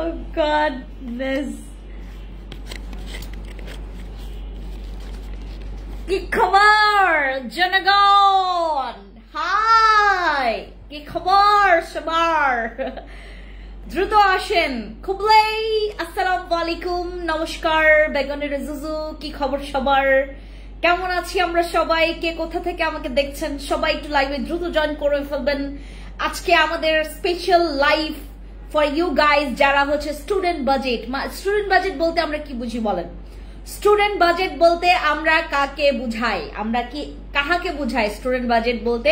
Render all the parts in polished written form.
Oh goodness. কি খবর জনগণ? হাই, কি খবর সবার? দ্রুত আসেন খুবলাই। আসসালামু আলাইকুম, নমস্কার, বেগনের জুজু। কি খবর সবার? কেমন আছি আমরা সবাই? কে কোথা থেকে আমাকে দেখছেন সবাই একটু লাইভে দ্রুত জয়েন করে ফেলবেন। আজকে আমাদের special live for you guys যারা হচ্ছে স্টুডেন্ট বাজেট। স্টুডেন্ট বাজেট বলতে আমরা কি বুঝি বলেন? স্টুডেন্ট বাজেট বলতে আমরা কাকে বুঝাই? আমরা কি কাহাকে বুঝাই স্টুডেন্ট বাজেট বলতে?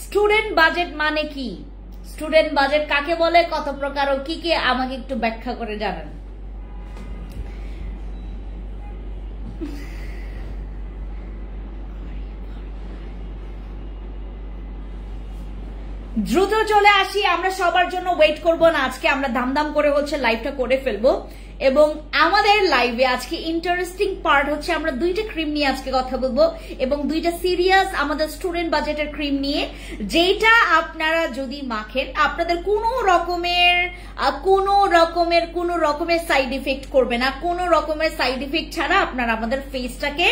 স্টুডেন্ট বাজেট মানে কি? স্টুডেন্ট বাজেট কাকে বলে, কত প্রকার ও কি কি আমাকে একটু ব্যাখ্যা করে জানান। দ্রুত চলে আসি, আমরা সবার জন্য ওয়েট করব না। আজকে আমরা দাম করে হচ্ছে লাইভটা করে ফেলবো। এবং আমাদের লাইভে আজকে ইন্টারেস্টিং পার্ট হচ্ছে আমরা দুইটা ক্রিম নিয়ে আজকে কথা বলবো এবং দুইটা সিরিয়াস আমাদের স্টুডেন্ট বাজেটের ক্রিম নিয়ে, যেটা আপনারা যদি মাখেন আপনাদের কোনো রকমের সাইড ইফেক্ট করবে না। কোনো রকমের সাইড ইফেক্ট ছাড়া আপনারা আমাদের ফেসটাকে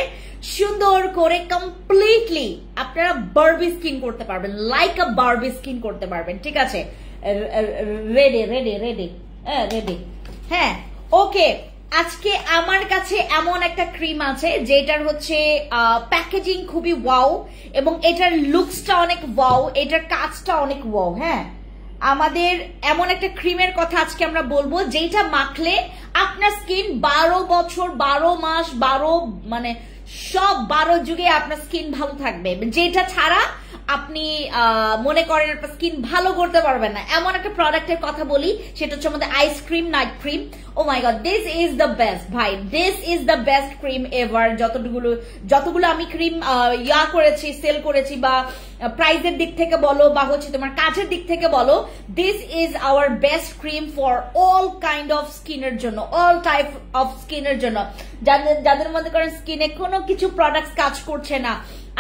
সুন্দর করে কমপ্লিটলি আপনারা বারবি স্কিন করতে পারবেন, লাইক আ বারবি স্কিন করতে পারবেন। ঠিক আছে, রেডি রেডি রেডি রেডি। হ্যাঁ, ওকে। আজকে আমার কাছে এমন একটা ক্রিম আছে যেটার হচ্ছে প্যাকেজিং খুবই ওয়াও এবং এটার লুকসটা অনেক ওয়াও, এটার কাজটা অনেক ওয়াও। হ্যাঁ, আমাদের এমন একটা ক্রিমের কথা আজকে আমরা বলবো যেটা মাখলে আপনার স্কিন 12 বছর 12 মাস 12 মানে সব 12 যুগে আপনার স্কিন ভালো থাকবে, যেটা ছাড়া আপনি মনে করেন আপনার স্কিন ভালো করতে পারবেন না। এমন একটা প্রোডাক্টের কথা বলি, সেটা হচ্ছে আমাদের ice cream night cream. Oh my god, this is the best ভাই, this is the best cream ever. যতগুলো আমি ক্রিম করেছি, সেল করেছি, বা প্রাইসের দিক থেকে বলো বা হচ্ছে তোমার কাজের দিক থেকে বলো, this is our best cream for all kind of স্কিনের জন্য, অল টাইপ অফ স্কিনের জন্য। যাদের মধ্যে করেন স্কিনে কোনো কিছু প্রোডাক্টস কাজ করছে না,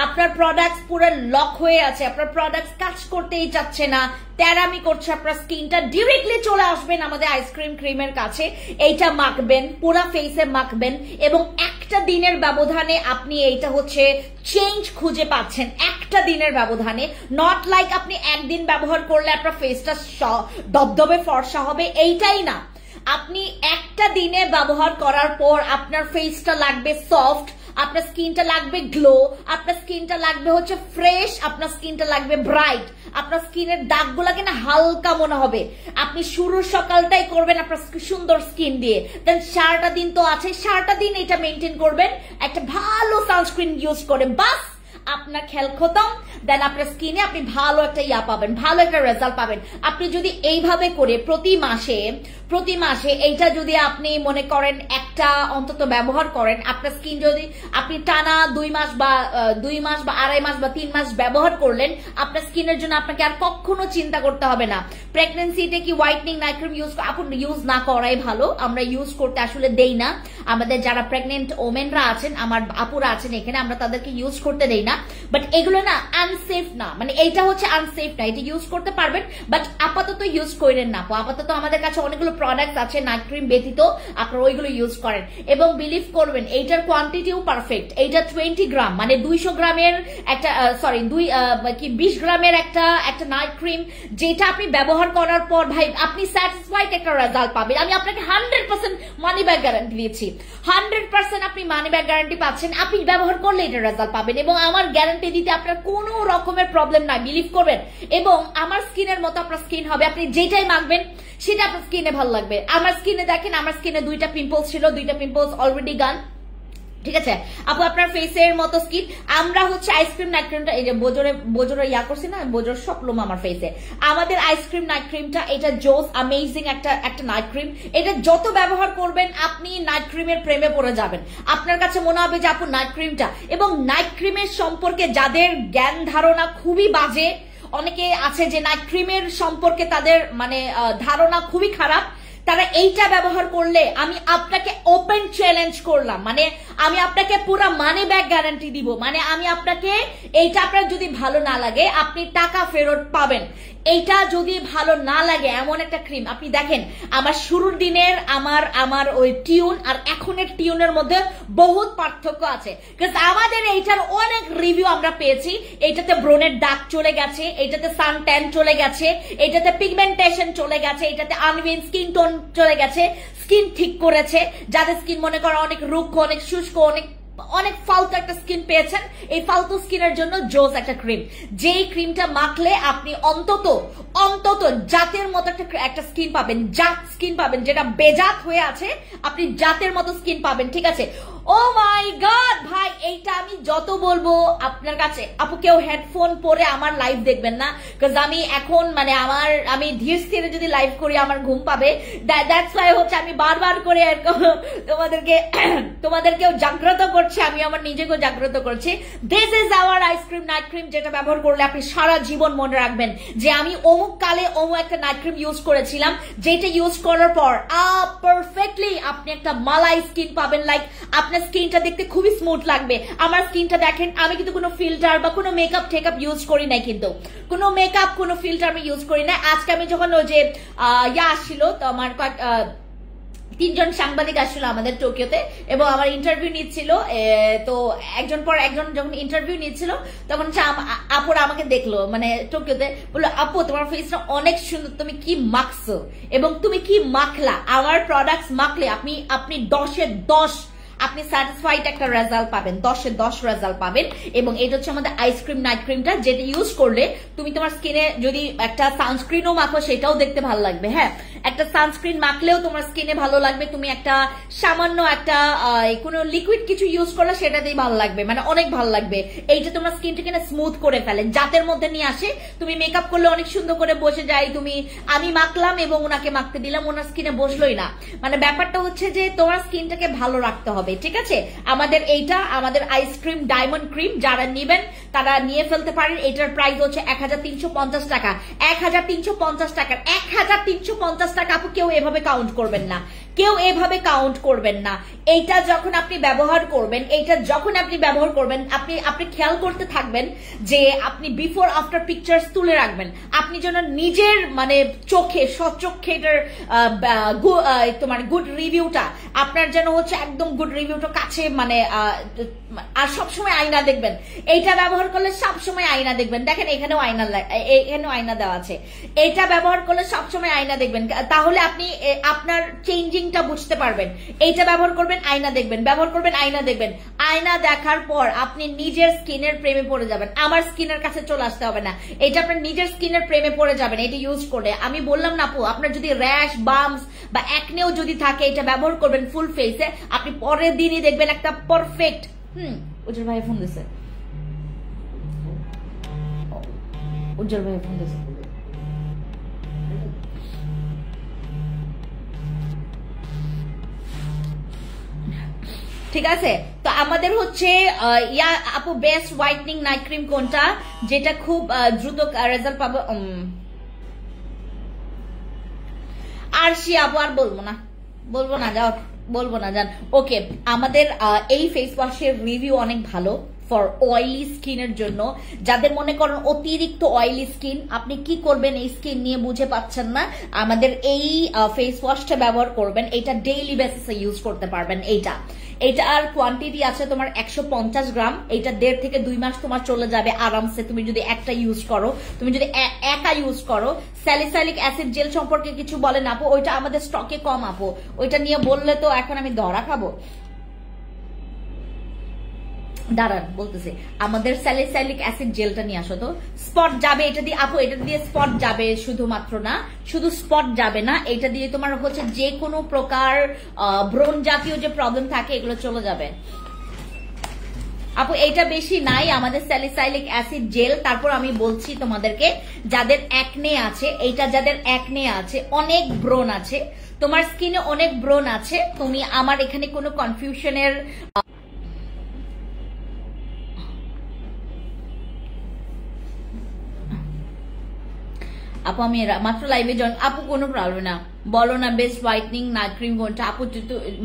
আপনার প্রোডাক্টস পুরো লক হয়ে আছে, আপনার প্রোডাক্টস কাজ করতেই চাচ্ছে না, তেরামি করছে আপনার স্কিনটা, ডিরেক্টলি চলে আসবেন আমাদের আইসক্রিম ক্রিমের কাছে। এইটা মাখবেন, পুরো ফেসে মাখবেন এবং একটা দিনের ব্যবধানে আপনি এইটা হচ্ছে চেঞ্জ খুঁজে পাচ্ছেন। একটা দিনের ব্যবধানে, নট লাইক আপনি একদিন ব্যবহার করলে আপনার ফেসটা দবদবে ফর্সা হবে, এইটাই না। আপনি একটা দিনে ব্যবহার করার পর আপনার ফেসটা লাগবে সফট, আপনার স্কিনটা লাগবে গ্লো, আপনার স্কিনটা লাগবে হচ্ছে ফ্রেশ, আপনার স্কিনটা লাগবে ব্রাইট, আপনার স্কিনের দাগগুলাকে না হালকা মনে হবে। আপনি শুরুর সকালটাই করবেন আপনার সুন্দর স্কিন দিয়ে, দেন সারাটা দিন তো আছে, সারাটা দিন এটা মেনটেন করবেন একটা ভালো সানস্ক্রিন ইউজ করে, বাস আপনার খেল খতম। দেন আপনার স্কিনে আপনি ভালো একটা পাবেন, ভালো একটা রেজাল্ট পাবেন। আপনি যদি এইভাবে করে প্রতি মাসে এইটা যদি আপনি মনে করেন একটা অন্তত ব্যবহার করেন, আপনার স্কিন যদি আপনি টানা 2 মাস বা 2.5 মাস বা 3 মাস ব্যবহার করলেন, আপনার স্কিনের জন্য আপনাকে আর কখনো চিন্তা করতে হবে না। প্রেগনেন্সিতে কি হোয়াইটনিং নাইট ক্রিম ইউজ না করাই ভালো, আমরা ইউজ করতে আসলে দেই না। আমাদের যারা প্রেগনেন্ট ওমেনরা আছেন, আমার আপুরা আছেন এখানে, আমরা তাদেরকে ইউজ করতে দেই না। বাট এগুলো না আনসেফ না, মানে এইটা হচ্ছে আনসেফ না, এটা ইউজ করতে পারবেন বাট আপাতত ইউজ করেন না। আপাতত আমাদের কাছে অনেকগুলো প্রোডাক্ট আছে নাইট ক্রিম ব্যতীত, আপনারা ওইগুলো ইউজ করেন এবং বিলিভ করবেন এইটার কোয়ান্টিটিও পারফেক্ট। এইটা 20 গ্রাম মানে 200 গ্রামের একটা 20 গ্রামের একটা নাইট ক্রিম, যেটা আপনি ব্যবহার করার পর ভাই আপনি স্যাটিসফাইড একটা রেজাল্ট পাবেন। আমি আপনাকে 100% মানি ব্যাক গ্যারান্টি দিয়েছি, 100% আপনি মানি ব্যাক গ্যারান্টি পাচ্ছেন। আপনি ব্যবহার করলে এটা রেজাল্ট পাবেন এবং আমার গ্যারান্টি দিতে আপনার কোনো রকমের প্রবলেম নাই, বিলিভ করবেন। এবং আমার স্কিনের মতো আপনার স্কিন হবে, আপনি যেটাই মাখবেন সেটা আপনার স্কিনে ভালো লাগবে। আমার স্কিনে দেখেন, আমার স্কিনে 2টা পিম্পলস ছিল, 2টা পিম্পলস অলরেডি গান। ঠিক আছে আপু, আপনার ফেসের মতো স্কিন। আমরা হচ্ছে আইসক্রিম নাইট ক্রিমটা, এই যে বোজোরে করছি না, বোজোর সব লোম আমার ফেসে। আমাদের আইসক্রিম নাইট ক্রিমটা এটা জোস অ্যামেজিং একটা নাইট ক্রিম। এটা যত ব্যবহার করবেন আপনি নাইট ক্রিমের প্রেমে পড়ে যাবেন। আপনার কাছে মনে হবে যে আপু নাইট ক্রিমটা, এবং নাইট ক্রিমের সম্পর্কে যাদের জ্ঞান ধারণা খুবই বাজে, অনেকে আছে যে নাইট ক্রিমের সম্পর্কে তাদের মানে ধারণা খুবই খারাপ, তারা এইটা ব্যবহার করলে আমি আপনাকে ওপেন চ্যালেঞ্জ করলাম, মানে আমি আপনাকে পুরো মানি ব্যাক গ্যারান্টি দিব, মানে আমি আপনাকে এইটা আপনার যদি ভালো না লাগে আপনি টাকা ফেরত পাবেন। এইটা যদি ভালো না লাগে এমন একটা ক্রিম, আপনি দেখেন আমার শুরুর দিনের আমার ওই টিউন আর এখনের টিউনের মধ্যে বহুত পার্থক্য আছে। আমাদের এইটার অনেক রিভিউ আমরা পেয়েছি, এইটাতে ব্রনের দাগ চলে গেছে, এইটাতে সান ট্যান চলে গেছে, এইটাতে পিগমেন্টেশন চলে গেছে, এইটাতে আনইভেন স্কিন টোন চলে গেছে, স্কিন ঠিক করেছে। যাদের স্কিন মনে করো অনেক রুক্ষ, অনেক শুষ্ক, অনেক ফালতু একটা স্কিন পেয়েছেন, এই ফালতু স্কিনের জন্য জোস একটা ক্রিম। যেই ক্রিমটা মাখলে আপনি অন্তত জাতের মতো একটা স্কিন পাবেন, জাত স্কিন পাবেন, যেটা বেজাত হয়ে আছে আপনি জাতের মতো স্কিন পাবেন, ঠিক আছে? ও মাই গড ভাই, এইটা আমি যত বলবো আপনার কাছে, আপু কেউ হেডফোন পরে আমার লাইভ দেখবেন না, বিকজ আমি এখন মানে আমি ধীর স্থিরে যদি লাইভ করি আমার ঘুম পাবে। দ্যাটস ওয়াই হচ্ছে আমি বারবার করে তোমাদেরকেও জাগ্রত করছি, আমি আমার নিজেকেও জাগ্রত করছি। This is our ice cream night cream, যেটা ব্যবহার করলে আপনি সারা জীবন মনে রাখবেন যে আমি অমুক কালে অমুক একটা নাইট ক্রিম ইউজ করেছিলাম, যেটা ইউজ করার পর পারফেক্টলি আপনি একটা মালাই স্কিন পাবেন। লাইক আপনার স্কিনটা দেখতে খুবই স্মুথ লাগবে। আমার স্কিনটা দেখেন, আমি কিন্তু কোনো ফিল্টার বা কোনো মেকআপ টেকআপ ইউজ করি নাই, কিন্তু কোনো মেকআপ কোনো ফিল্টার আমি ইউজ করি না। আজকে আমি যখন ওই যে আসছিল, তো আমার 3জন সাংবাদিক আসছিল আমাদের টোকিওতে এবং আমার ইন্টারভিউ নিচ্ছিল, তো একজন পর একজন যখন ইন্টারভিউ নিচ্ছিল তখন আপুরা আমাকে দেখলো মানে টোকিওতে, বললো আপু তোমার ফেসটা অনেক সুন্দর, তুমি কি মাখছো এবং তুমি কি মাখলা। আমার প্রোডাক্টস মাখলে আপনি 10-এ 10 আপনি স্যাটিসফাইড একটা রেজাল্ট পাবেন, 10-এ 10 রেজাল্ট পাবেন। এবং এটা হচ্ছে আমাদের আইসক্রিম নাইট ক্রিমটা, যেটা ইউজ করলে তুমি তোমার স্কিনে যদি একটা সানস্ক্রিনও মাখো সেটাও দেখতে ভালো লাগবে। হ্যাঁ, একটা সানস্ক্রিন মাখলেও তোমার স্কিনে ভালো লাগবে, তুমি একটা সামান্য একটা কোনো লিকুইড কিছু ইউজ করলে সেটাতেই ভালো লাগবে, মানে অনেক ভালো লাগবে। এইটা তোমার স্কিনটাকে না স্মুথ করে ফেলে, জাতের মধ্যে নিয়ে আসে। তুমি মেকআপ করলে অনেক সুন্দর করে বসে যায়, আমি মাখলাম এবং ওনাকে মাখতে দিলাম, ওনার স্কিনে বসলোই না। মানে ব্যাপারটা হচ্ছে যে তোমার স্কিনটাকে ভালো রাখতে হবে, ঠিক আছে? আমাদের এইটা আমাদের আইসক্রিম ডায়মন্ড ক্রিম, যারা নেবেন তারা নিয়ে ফেলতে পারেন। এটার প্রাইস হচ্ছে 1350 টাকা। 1350 টাকার 1350 টাকা আপু কেউ এভাবে কাউন্ট করবেন না, কেউ এভাবে কাউন্ট করবেন না। এইটা যখন আপনি ব্যবহার করবেন, আপনি খেয়াল করতে থাকবেন যে আপনি বিফোর আফটার পিকচার্স তুলে রাখবেন, আপনি যেন নিজের মানে চোখে সচক্ষে এটার তোমার গুড রিভিউটা আপনার যেন হচ্ছে একদম গুড রিভিউটা কাছে, মানে আর সবসময় আয়না দেখবেন। এইটা ব্যবহার করলে সবসময় আয়না দেখবেন, দেখেন এখানেও আয়না দেওয়া আছে। এইটা ব্যবহার করলে সবসময় আয়না দেখবেন, তাহলে আপনি আপনার চেঞ্জিংটা বুঝতে পারবেন। এইটা ব্যবহার করবেন, আয়না দেখবেন, ব্যবহার করবেন, আয়না দেখবেন। আয়না দেখার পর আপনি নিজের স্কিনের প্রেমে পড়ে যাবেন, আমার স্কিনের কাছে চলে আসতে হবে না। এটা আপনার নিজের স্কিনের প্রেমে পড়ে যাবেন এটা ইউজ করে। আমি বললাম না আপু, আপনার যদি র্যাশ বাম্পস বা একনেও যদি থাকে, এটা ব্যবহার করবেন ফুল ফেসে, আপনি পরের দিনই দেখবেন একটা পারফেক্ট। উজ্জ্বল ভাই ফোন দিছে, উজ্জ্বল ভাই ফোন দিছে। ঠিক আছে, তো আমাদের হচ্ছে আপু বেস্ট হোয়াইটনিং নাইট ক্রিম কোনটা, যেটা খুব দ্রুত রেজাল্ট পাবো? আর আপু আর বলবো না যাও, বলবো না জান। ওকে, আমাদের এই ফেস ওয়াশের রিভিউ অনেক ভালো ফর অয়েলি স্কিনের জন্য। যাদের মনে করেন অতিরিক্ত অয়েলি স্কিন, আপনি কি করবেন এই স্কিন নিয়ে বুঝে পাচ্ছেন না, আমাদের এই ফেস ওয়াশটা ব্যবহার করবেন। এটা ডেইলি বেসিসে ইউজ করতে পারবেন। এইটার কোয়ান্টিটি আছে তোমার 150 গ্রাম। এইটা 1.5 থেকে 2 মাস তোমার চলে যাবে আরামসে, তুমি যদি একটা ইউজ করো, তুমি যদি একা ইউজ করো। স্যালিসাইলিক অ্যাসিড জেল সম্পর্কে কিছু বলেন আপু? ওইটা আমাদের স্টকে কম আপু, ওইটা নিয়ে বললে তো এখন আমি ধরা খাবো। দাঁড়ান বলতেছে, আমাদের স্যালিসাইলিক অ্যাসিড জেলটা নিয়ে আসো তো। স্পট যাবে এটা দিয়ে আপু, এটা দিয়ে স্পট যাবে শুধুমাত্র না, শুধু স্পট যাবে না, এটা দিয়ে তোমার হচ্ছে যে কোনো প্রকার ব্রণ জাতীয় যে প্রবলেম থাকে এগুলো চলে যাবে আপু। এটা বেশি নাই আমাদের স্যালিসাইলিক অ্যাসিড জেল। তারপর আমি বলছি তোমাদেরকে, যাদের অ্যাকনে আছে, এইটা যাদের অ্যাকনে আছে, অনেক ব্রণ আছে, তোমার স্কিনে অনেক ব্রণ আছে, তুমি আমার এখানে কোনো কনফিউশনের আপু আমি মাত্র লাইভে জয়েন। আপু কোনো প্রবলেম না, বলো না বেস্ট হোয়াইটনিং নাইট ক্রিম কোনটা। আপু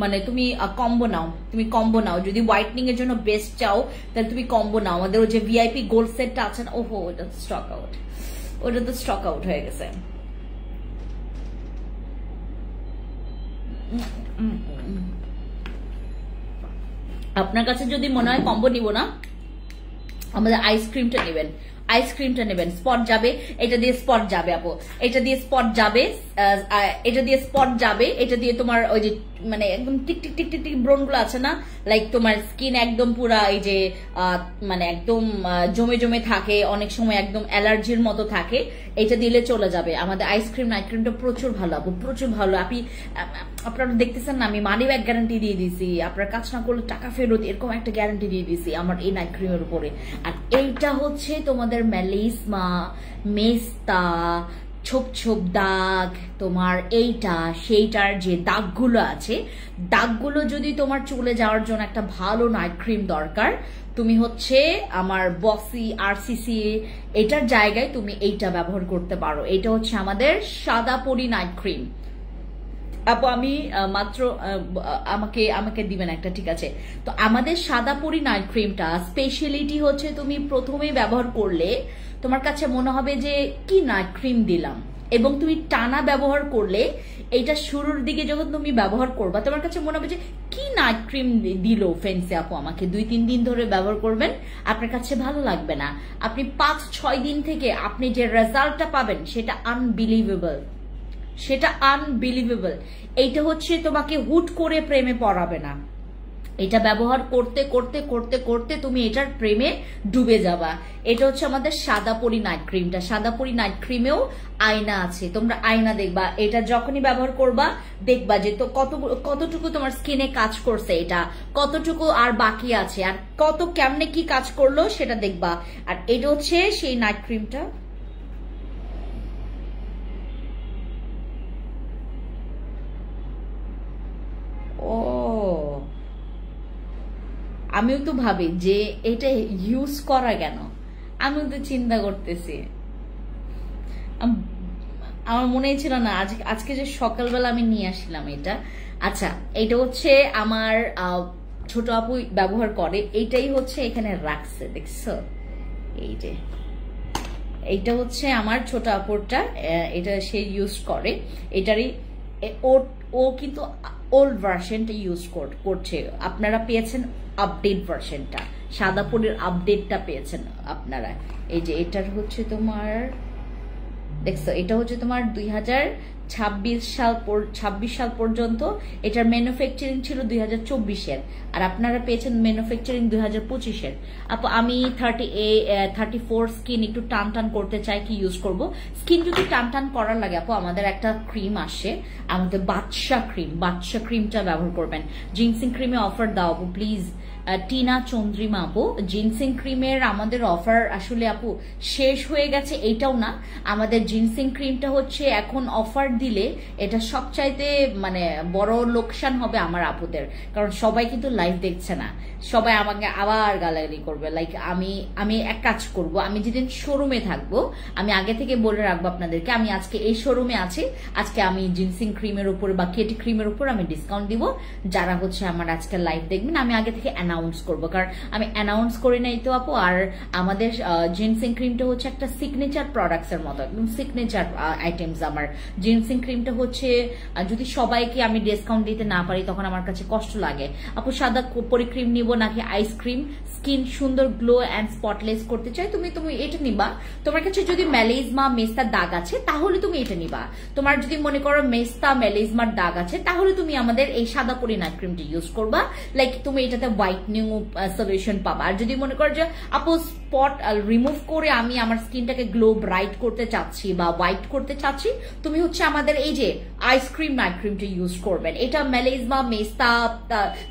মানে তুমি কম্বো নাও, তুমি কম্বো নাও। যদি হোয়াইটনিং এর জন্য বেস্ট চাও তাহলে তুমি কম্বো নাও। আমাদের ওই যে ভিআইপি গোল্ড সেটটা আছে না, ওহো ওটা স্টক আউট, ওটা তো স্টক আউট হয়ে গেছে। আপনার কাছে যদি মনে হয় কম্বো নিব না, আমাদের আইসক্রিমটা নেবেন, আইসক্রিমটা নেবেন। স্পট যাবে, এটা দিয়ে স্পট যাবে আপু, এটা দিয়ে স্পট যাবে, এটা দিয়ে স্পট যাবে, এটা দিয়ে তোমার ওই যে মানে একদম tick tick tick tick tick ব্রণ গুলো আছে না, লাইক তোমার স্কিন একদম পুরা এই যে মানে একদম জমে জমে থাকে, অনেক সময় একদম অ্যালার্জির মতো থাকে, এটা দিলে চলে যাবে। আমাদের আইসক্রিম নাইট ক্রিমটা প্রচুর ভালো আপু, প্রচুর ভালো। আপনারা দেখতেছেন না, আমি মানি ব্যাগ গ্যারান্টি দিয়ে দিছি, আপনার কাজ না করলে টাকা ফেরত, এরকম একটা গ্যারান্টি দিয়ে দিছি আমার এই নাইট ক্রিমের উপরে। আর এইটা হচ্ছে তোমাদের মেলিসমা, মেস্তা, ছোপ ছোপ দাগ, তোমার এইটা সেইটার যে দাগগুলো আছে, দাগগুলো যদি তোমার চলে যাওয়ার জন্য একটা ভালো নাইট ক্রিম দরকার, তুমি হচ্ছে আমার বসি আরসিসি এটার জায়গায় তুমি এইটা ব্যবহার করতে পারো। এটা হচ্ছে আমাদের সাদা পরি নাইট ক্রিম। আপু আমি মাত্র আমাকে দিবেন একটা, ঠিক আছে? তো আমাদের সাদা পরি নাইট ক্রিমটা স্পেশালিটি হচ্ছে তুমি প্রথমেই ব্যবহার করলে তোমার কাছে মনে হবে যে কি নাইট ক্রিম দিলাম, এবং তুমি টানা ব্যবহার করলে এইটা শুরুর দিকে যখন তুমি ব্যবহার করবা তোমার কাছে মনে হবে যে কি নাইট ক্রিম দিল ফেন্সে আপু আমাকে। 2-3 দিন ধরে ব্যবহার করবেন, আপনার কাছে ভালো লাগবে না। আপনি 5-6 দিন থেকে আপনি যে রেজাল্টটা পাবেন সেটা আনবিলিভেবল, সেটা আনবিলিভেবল। এইটা হচ্ছে তোমাকে হুট করে প্রেমে পড়াবে না, এটা ব্যবহার করতে করতে করতে করতে তুমি এটার প্রেমে ডুবে যাবা। এটা হচ্ছে আমাদের সাদা পরি নাইট ক্রিমটা। সাদা পরি নাইট ক্রিমেও আয়না আছে, তোমরা আয়না দেখবা, এটা যখনই ব্যবহার করবা দেখবা যে তো কতটুকু তোমার স্কিনে কাজ করছে, এটা কতটুকু আর বাকি আছে, আর কত কেমনে কি কাজ করলো সেটা দেখবা। আর এটা হচ্ছে সেই নাইট ক্রিমটা। ও আমিও তো ভাবি যে এটা ইউজ করা কেন, আমিও তো চিন্তা করতেছি, আমার মনেই ছিল না আজকে যে সকালবেলা আমি নিয়ে আসলাম এটা। আচ্ছা এটা হচ্ছে আমার ছোট আপু ব্যবহার করে, এইটাই হচ্ছে এখানে রাখছে, দেখছো এই যে এইটা হচ্ছে আমার ছোট আপুরটা, এটা সে ইউজ করে, এটারই ও কিন্তু ওল্ড ভার্সনটা ইউজ করছে। আপনারা পেয়েছেন আপডেট ভার্সনটা, সাদা পরির আপডেটটা পেয়েছেন আপনারা। এই যে এটার হচ্ছে তোমার দেখছো, এটা হচ্ছে তোমার 2026 সাল পর্যন্ত এটার ম্যানুফ্যাকচারিং ছিল 2024-এর, আর আপনারা পেয়েছেন ম্যানুফ্যাকচারিং 2025-এর। আপু আমি 34 স্কিন একটু টান টান করতে চাই, কি ইউজ করব? স্কিন যদি টান টান করার লাগে আপু আমাদের একটা ক্রিম আসে, আমাদের বাদশা ক্রিমটা ব্যবহার করবেন। জিনসিং ক্রিমে অফার দাও আপু প্লিজ। টিনা চন্দ্রিমা আপু, জিনসিং ক্রিমের আমাদের অফার আসলে আপু শেষ হয়ে গেছে, এইটাও না, আমাদের জিনসিং ক্রিমটা হচ্ছে এখন অফার দিলে এটা সবচাইতে মানে বড় লোকসান হবে আমার আপুদের, কারণ সবাই কিন্তু লাইভ দেখছে না, সবাই আমাকে আবার গালাগালি করবে। লাইক আমি এক কাজ করব, আমি যেদিন শোরুমে থাকবো আমি আগে থেকে বলে রাখবো আপনাদেরকে, আমি আজকে এই শোরুমে আছি, আজকে আমি জিনসিং ক্রিমের উপর বা কেটি ক্রিমের উপর আমি ডিসকাউন্ট দিব, যারা হচ্ছে আমার আজকে লাইভ দেখবেন আমি আগে থেকে অ্যানাউন্স করবো, কারণ আমি অ্যানাউন্স করি নাই তো আপু। আর আমাদের জিনসিং ক্রিমটা হচ্ছে একটা সিগনেচার প্রোডাক্টস এর মতো, একদম সিগনেচার আইটেমস। আমার জিনসিং ক্রিমটা হচ্ছে যদি সবাইকে আমি ডিসকাউন্ট দিতে না পারি তখন আমার কাছে কষ্ট লাগে। আপু সাদা পরি ক্রিম নিব নাকি আইসক্রিম? স্কিন সুন্দর গ্লো অ্যান্ড স্পটলেস করতে চাই, তুমি এটা নিবা। তোমার কাছে যদি মেলিজমা মেস্তার দাগ আছে তাহলে তুমি এটা নিবা। তোমার যদি মনে করো মেস্তা মেলিজমার দাগ আছে তাহলে তুমি আমাদের এই সাদা পরি নাইট ক্রিমটা ইউজ করবা, লাইক তুমি এটাতে হোয়াইটনিং সলিউশন পাবা। আর যদি মনে করো যে আপু স্পট রিমুভ করে আমি আমার স্কিনটাকে গ্লো ব্রাইট করতে চাচ্ছি বা হোয়াইট করতে চাচ্ছি, তুমি হচ্ছে আমাদের এই যে আইসক্রিম নাইট ক্রিমটা ইউজ করবেন। এটা মেলেজমা, মেস্তা,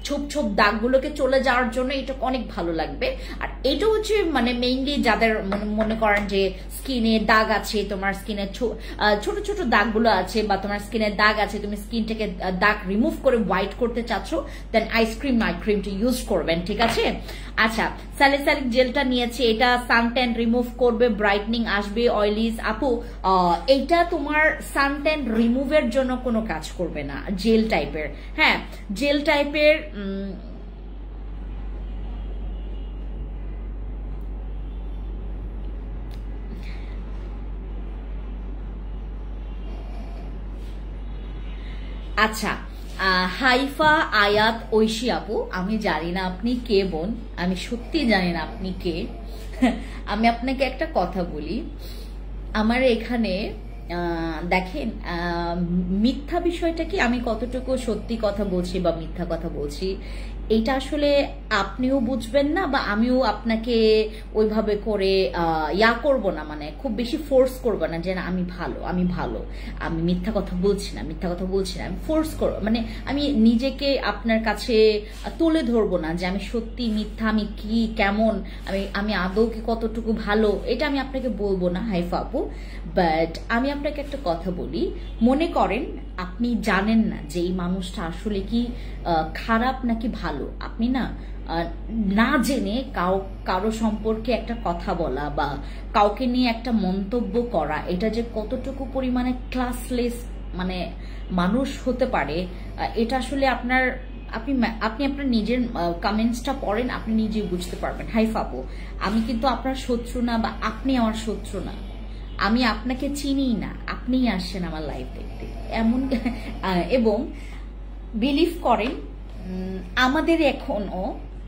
ছোপ ছোপ দাগগুলোকে চলে যাওয়ার জন্য এটা অনেক ভালো লাগবে। আর এটা হচ্ছে মানে মেইনলি যাদের মনে করেন যে স্কিনে দাগ আছে, তোমার স্কিনে ছোট ছোট দাগগুলো আছে, বা তোমার স্কিনে দাগ আছে, তুমি স্কিনটাকে দাগ রিমুভ করে হোয়াইট করতে চাচ্ছ, দেন আইসক্রিম নাইট ক্রিমটা ইউজ করবেন, ঠিক আছে? আচ্ছা, স্যালিসাইলিক জেলটা নিয়েছি, এটা সানট্যান রিমুভ করবে, ব্রাইটনিং আসবে, অয়েলিজ। আপু এইটা তোমার সানট্যান রিমুভের জন্য কোনো কাজ করবে না, জেল টাইপের। হ্যাঁ, জেল টাইপের আচ্ছা, হাইফা, আয়াত, ঐশী আপু, আমি জানি না আপনি কে বোন, আমি সত্যি জানি না আপনি কে। আমি আপনাকে একটা কথা বলি, আমার এখানে দেখেন মিথ্যা বিষয়টা কি, আমি কতটুকু সত্যি কথা বলছি বা মিথ্যা কথা বলছি এটা আসলে আপনিও বুঝবেন না, বা আমিও আপনাকে ওইভাবে করে করব না, মানে খুব বেশি ফোর্স করবো না যে না আমি ভালো, আমি মিথ্যা কথা বলছি না, আমি ফোর্স করব, মানে আমি নিজেকে আপনার কাছে তুলে ধরবো না যে আমি সত্যি মিথ্যা, আমি কি কেমন, আমি আদৌ কি কতটুকু ভালো, এটা আমি আপনাকে বলবো না হাইফা আপু। বাট আমি আপনাকে একটা কথা বলি, মনে করেন আপনি জানেন না যে এই মানুষটা আসলে কি খারাপ নাকি ভালো, আপনি না জেনে কারো সম্পর্কে একটা কথা বলা বা কাউকে নিয়ে একটা মন্তব্য করা, এটা যে কতটুকু পরিমাণে ক্লাসলেস মানে মানুষ হতে পারে, এটা আসলে আপনি আপনার নিজের কমেন্টসটা পড়েন, আপনি নিজেই বুঝতে পারবেন। হাইফা আপু, আমি কিন্তু আপনার শত্রু না, বা আপনি আমার শত্রু না, আমি আপনাকে চিনি না, আপনিই আসছেন আমার লাইফ দেখতে এমন। এবং বিলিভ করেন আমাদের এখনো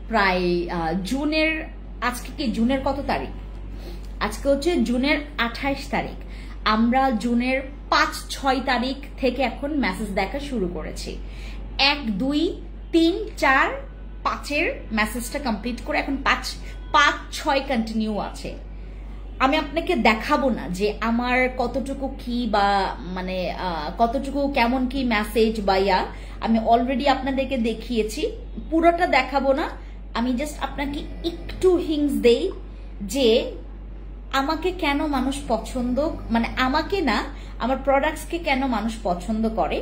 প্রায় জুনের, আজকে কি জুনের কত তারিখ, আজকে হচ্ছে জুনের 28 তারিখ, আমরা জুনের 5-6 তারিখ থেকে এখন মেসেজ দেখা শুরু করেছি। 1, 2, 3, 4, 5-এর মেসেজটা কমপ্লিট করে এখন 5-6 কন্টিনিউ আছে। আমি আপনাকে দেখাবো না যে আমার কতটুকু কি বা মানে কতটুকু কেমন কি মেসেজ বা আমি অলরেডি আপনাদেরকে দেখিয়েছি, পুরোটা দেখাবো না। আমি জাস্ট আপনাকে একটু হিংস দেই যে আমাকে কেন মানুষ পছন্দ, মানে আমাকে না, আমার প্রোডাক্টসকে কেন মানুষ পছন্দ করে।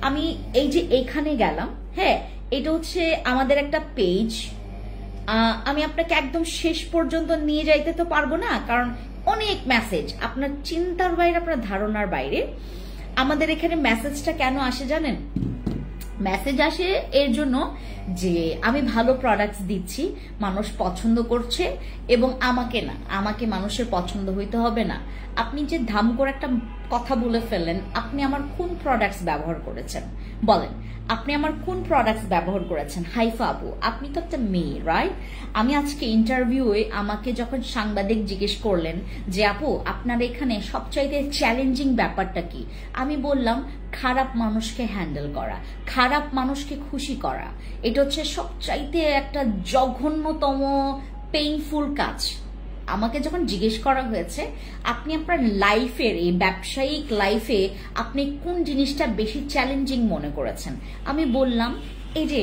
আমি এই যে এখানে গেলাম, হ্যাঁ, এটা হচ্ছে আমাদের একটা পেজ, আমি আপনাকে একদম শেষ পর্যন্ত নিয়ে যাইতে তো পারবো না, কারণ অনেক মেসেজ, আপনার চিন্তার বাইরে, আপনার ধারণার বাইরে। আমাদের এখানে মেসেজটা কেন আসে জানেন? মেসেজ আসে এর জন্য যে আমি ভালো প্রোডাক্টস দিচ্ছি, মানুষ পছন্দ করছে, এবং আমাকে মানুষের পছন্দ হইতে হবে না। আপনি যে ধাম করে একটা কথা বলে ফেললেন, আপনি আমার কোন প্রোডাক্টস ব্যবহার করেছেন বলেন, আপনি আমার কোন প্রোডাক্টস ব্যবহার করেছেন? হাইফা আপু, আপনি তো একটা মেয়ে, রাইট? আমি আজকে ইন্টারভিউয়ে আমাকে যখন সাংবাদিক জিজ্ঞেস করলেন যে আপু আপনার এখানে সবচাইতে চ্যালেঞ্জিং ব্যাপারটা কি, আমি বললাম খারাপ মানুষকে হ্যান্ডেল করা, খারাপ মানুষকে খুশি করা। এটা হচ্ছে সবচাইতে একটা জঘন্যতম পেইনফুল কাজ। আমাকে যখন জিজ্ঞেস করা হয়েছে আপনি আপনার লাইফের, এই ব্যবসায়িক লাইফে আপনি কোন জিনিসটা বেশি চ্যালেঞ্জিং মনে করেছেন, আমি বললাম এই যে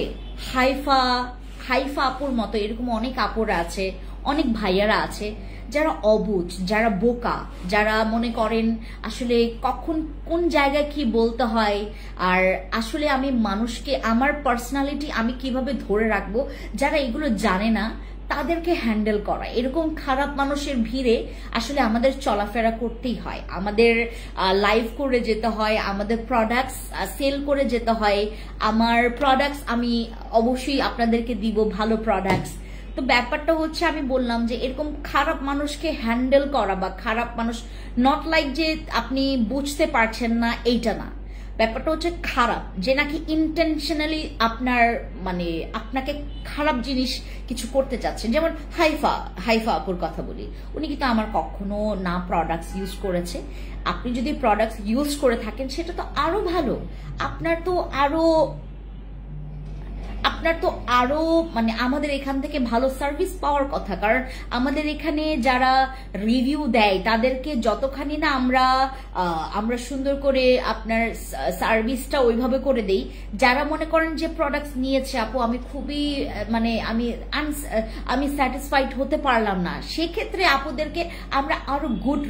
হাইফা আপুর মতো এরকম অনেক আপুরা আছে, অনেক ভাইয়ারা আছে যারা অবুঝ, যারা বোকা, যারা মনে করেন আসলে কখন কোন জায়গায় কি বলতে হয়, আর আসলে আমি মানুষকে, আমার পার্সোনালিটি আমি কিভাবে ধরে রাখবো, যারা এগুলো জানে না তাদেরকে হ্যান্ডেল করা। এরকম খারাপ মানুষের ভিড়ে আসলে আমাদের চলাফেরা করতেই হয়, আমাদের লাইভ করে যেতে হয়, আমাদের প্রোডাক্টস সেল করে যেতে হয়। আমার প্রোডাক্টস আমি অবশ্যই আপনাদেরকে দিব, ভালো প্রোডাক্টস। তো ব্যাপারটা হচ্ছে আমি বললাম যে এরকম খারাপ মানুষকে হ্যান্ডেল করা, বা খারাপ মানুষ নট লাইক যে আপনি বুঝতে পারছেন না, এইটা না, ব্যাপারটা হচ্ছে খারাপ যে নাকি ইন্টেনশনালি আপনার মানে আপনাকে খারাপ জিনিস কিছু করতে চাচ্ছেন। যেমন হাইফা আপুর কথা বলি, উনি কিন্তু আমার কখনো না প্রোডাক্টস ইউজ করেছে। আপনি যদি প্রোডাক্টস ইউজ করে থাকেন সেটা তো আরো ভালো, আপনার তো আরো আপনার তো আরো মানে আমাদের এখান থেকে ভালো সার্ভিস পাওয়ার কথা, কারণ আমাদের এখানে যারা রিভিউ দেয় তাদেরকে যতখানি না আমরা সুন্দর করে আপনার সার্ভিসটা ওইভাবে করে দেই, যারা মনে করেন যে প্রোডাক্টস নিয়েছে আপু আমি খুবই মানে আমি স্যাটিসফাইড হতে পারলাম না, সেক্ষেত্রে আপুদেরকে আমরা আরো গুড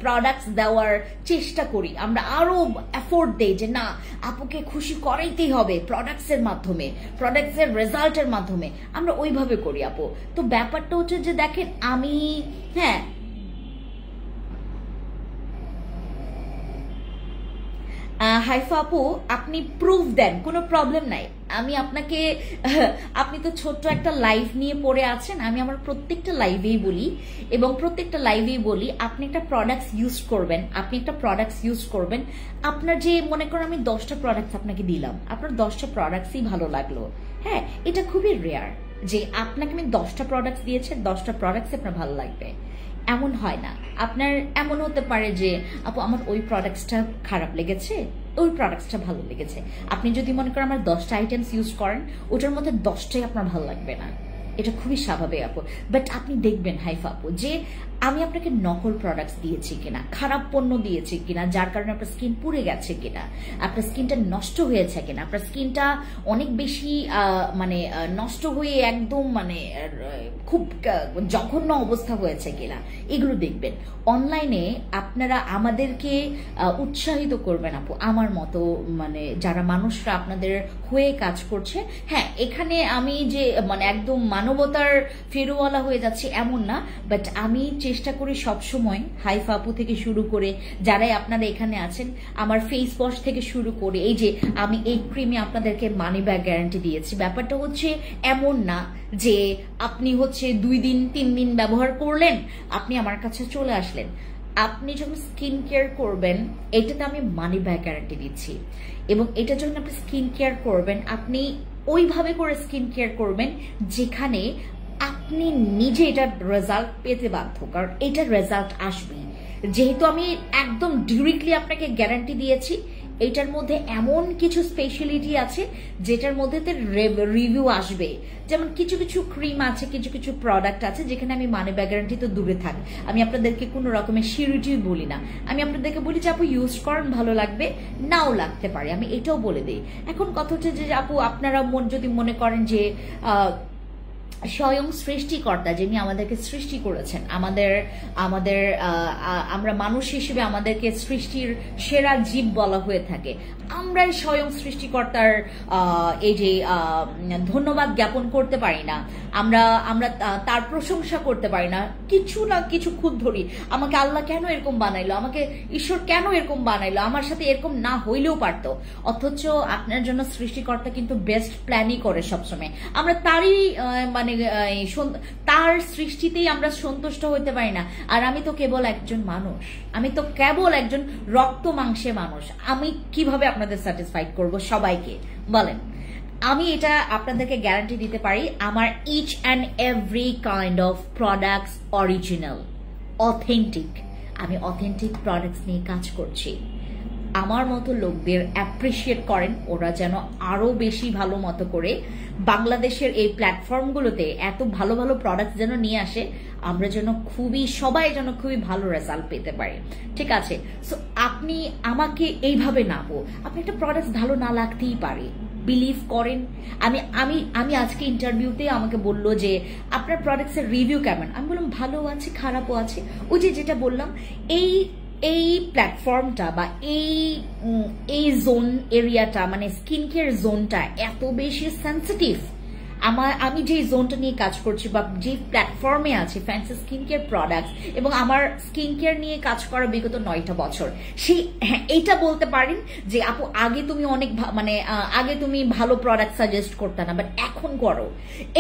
প্রোডাক্টস দেওয়ার চেষ্টা করি, আমরা আরো এফোর্ট দেই যে না আপুকে খুশি করাইতেই হবে প্রোডাক্টসের মাধ্যমে, প্রোডাক্টসের রেজাল্টের মাধ্যমে, আমরা ওইভাবে করি আপু। তো ব্যাপারটা হচ্ছে যে দেখেন আমি হ্যাঁ হাইফা আপু আপনি প্রুফ দেন, কোনো প্রবলেম নাই, আমি আপনাকে আপনি তো ছোট্ট একটা লাইভ নিয়ে পড়ে আছেন, আমি আমার প্রত্যেকটা লাইভেই বলি এবং প্রত্যেকটা লাইভেই বলি আপনি একটা প্রোডাক্টস ইউজ করবেন, আপনার যে মনে করেন আমি 10টা প্রোডাক্টস আপনাকে দিলাম, আপনার 10টা প্রোডাক্টসই ভালো লাগলো, হ্যাঁ এটা খুবই রেয়ার যে আপনাকে আমি 10টা প্রোডাক্টস দিয়েছি 10টা প্রোডাক্টস আপনার ভালো লাগবে, এমন হয় না। আপনার এমন হতে পারে যে আপু আমার ওই প্রোডাক্টসটা খারাপ লেগেছে, ওই প্রোডাক্টসটা ভালো লেগেছে, আপনি যদি মনে করেন আমার 10টা আইটেমস ইউজ করেন ওটার মধ্যে 10টাই আপনার ভালো লাগবে না, এটা খুবই স্বাভাবিক আপু। বাট আপনি দেখবেন হাইফা আপু যে আমি আপনাকে নকল প্রোডাক্টস দিয়েছি কিনা, খারাপ পণ্য দিয়েছি কিনা যার কারণে আপনার স্কিন পুড়ে গেছে কিনা, আপনার স্কিনটা নষ্ট হয়েছে কিনা, আপনার স্কিনটা অনেক বেশি মানে নষ্ট হয়ে একদম মানে খুব জঘন্য অবস্থা হয়েছে কিনা, এগুলো দেখবেন। অনলাইনে আপনারা আমাদেরকে উৎসাহিত করবেন আপু, আমার মতো মানে যারা মানুষরা আপনাদের হয়ে কাজ করছে। হ্যাঁ এখানে আমি যে মানে একদম মানবতার ফেরোওয়ালা হয়ে যাচ্ছে এমন না, বাট আমি চেষ্টা করি সবসময় হাইফা আপু থেকে শুরু করে যারাই আপনারা এখানে আছেন, আমার ফেস ওয়াশ থেকে শুরু করে এই যে আমি এই ক্রিমে আপনাদেরকে মানি ব্যাক গ্যারান্টি দিয়েছি, ব্যাপারটা হচ্ছে এমন না যে আপনি হচ্ছে 2 দিন 3 দিন ব্যবহার করলেন আপনি আমার কাছে চলে আসলেন, আপনি যখন স্কিন কেয়ার করবেন এটাতে আমি মানি ব্যাক গ্যারান্টি দিচ্ছি, এবং এটা যখন আপনি স্কিন কেয়ার করবেন আপনি ওইভাবে করে স্কিন কেয়ার করবেন যেখানে আপনি নিজে এটার রেজাল্ট পেতে বাধ্য, কারণ এটার রেজাল্ট আসবে, যেহেতু আমি একদম ডিরেক্টলি আপনাকে গ্যারান্টি দিয়েছি। এটার মধ্যে এমন কিছু স্পেশালিটি আছে যেটার মধ্যে রিভিউ আসবে, যেমন কিছু কিছু ক্রিম আছে, কিছু কিছু প্রোডাক্ট আছে যেখানে আমি মানি ব্যাক গ্যারান্টি তো দূরে থাক, আমি আপনাদেরকে কোনো রকমের সিউরিটি বলি না, আমি আপনাদেরকে বলি যে আপু ইউজ করেন ভালো লাগবে নাও লাগতে পারে, আমি এটাও বলে দিই। এখন কথা হচ্ছে যে আপু আপনারা যদি মনে করেন যে স্বয়ং সৃষ্টিকর্তা যিনি আমাদেরকে সৃষ্টি করেছেন, আমরা মানুষ হিসেবে আমাদেরকে সৃষ্টির সেরা জীব বলা হয়ে থাকে, আমরাই স্বয়ং সৃষ্টিকর্তার এই যে ধন্যবাদ জ্ঞাপন করতে পারি না, আমরা তার প্রশংসা করতে পারি না, কিছু না কিছু খুদ ধরি আমাকে আল্লাহ কেন এরকম বানাইলো, আমাকে ঈশ্বর কেন এরকম বানাইলো, আমার সাথে এরকম না হইলেও পারতো, অথচ আপনার জন্য সৃষ্টিকর্তা কিন্তু বেস্ট প্ল্যানই করে সবসময়, আমরা তারই মানে তার সৃষ্টিতেই আমরা সন্তুষ্ট হইতে পারি না। আর আমি তো কেবল একজন মানুষ, আমি তো কেবল একজন রক্ত মাংসে মানুষ, আমি কিভাবে আপনাদের স্যাটিসফাইড করব সবাইকে বলেন? আমি এটা আপনাদেরকে গ্যারান্টি দিতে পারি, আমার each and every kind of products original, authentic, আমি অথেন্টিক প্রোডাক্টস নিয়ে কাজ করছি। আমার মতো লোকদের অ্যাপ্রিসিয়েট করেন, ওরা যেন আরো বেশি ভালো মতো করে বাংলাদেশের এই প্ল্যাটফর্মগুলোতে এত ভালো ভালো প্রোডাক্টস যেন নিয়ে আসে, আমরা যেন সবাই যেন খুবই ভালো রেজাল্ট পেতে পারি, ঠিক আছে? সো আপনি আমাকে এইভাবে নাবো, আপনি একটা প্রোডাক্ট ভালো না লাগতেই পারে, বিলিভ করেন। আমি আজকে ইন্টারভিউতে আমাকে বললো যে আপনার প্রোডাক্টসের রিভিউ কেমন, আমি বললাম ভালো আছে খারাপও আছে, ওই যে যেটা বললাম এই প্ল্যাটফর্মটা বা এই জোন এরিয়াটা মানে স্কিন কেয়ার জোনটা এত বেশি সেন্সিটিভ, আমি যে জোনটা নিয়ে কাজ করছি বা যে প্ল্যাটফর্মে আছে ফ্যান্সি স্কিন কেয়ার প্রোডাক্টস, এবং আমার স্কিন কেয়ার নিয়ে কাজ করা বিগত 9টা বছর, এইটা বলতে পারেন যে আপু আগে তুমি অনেক মানে আগে তুমি ভালো প্রোডাক্ট সাজেস্ট করতে না, বাট এখন করো,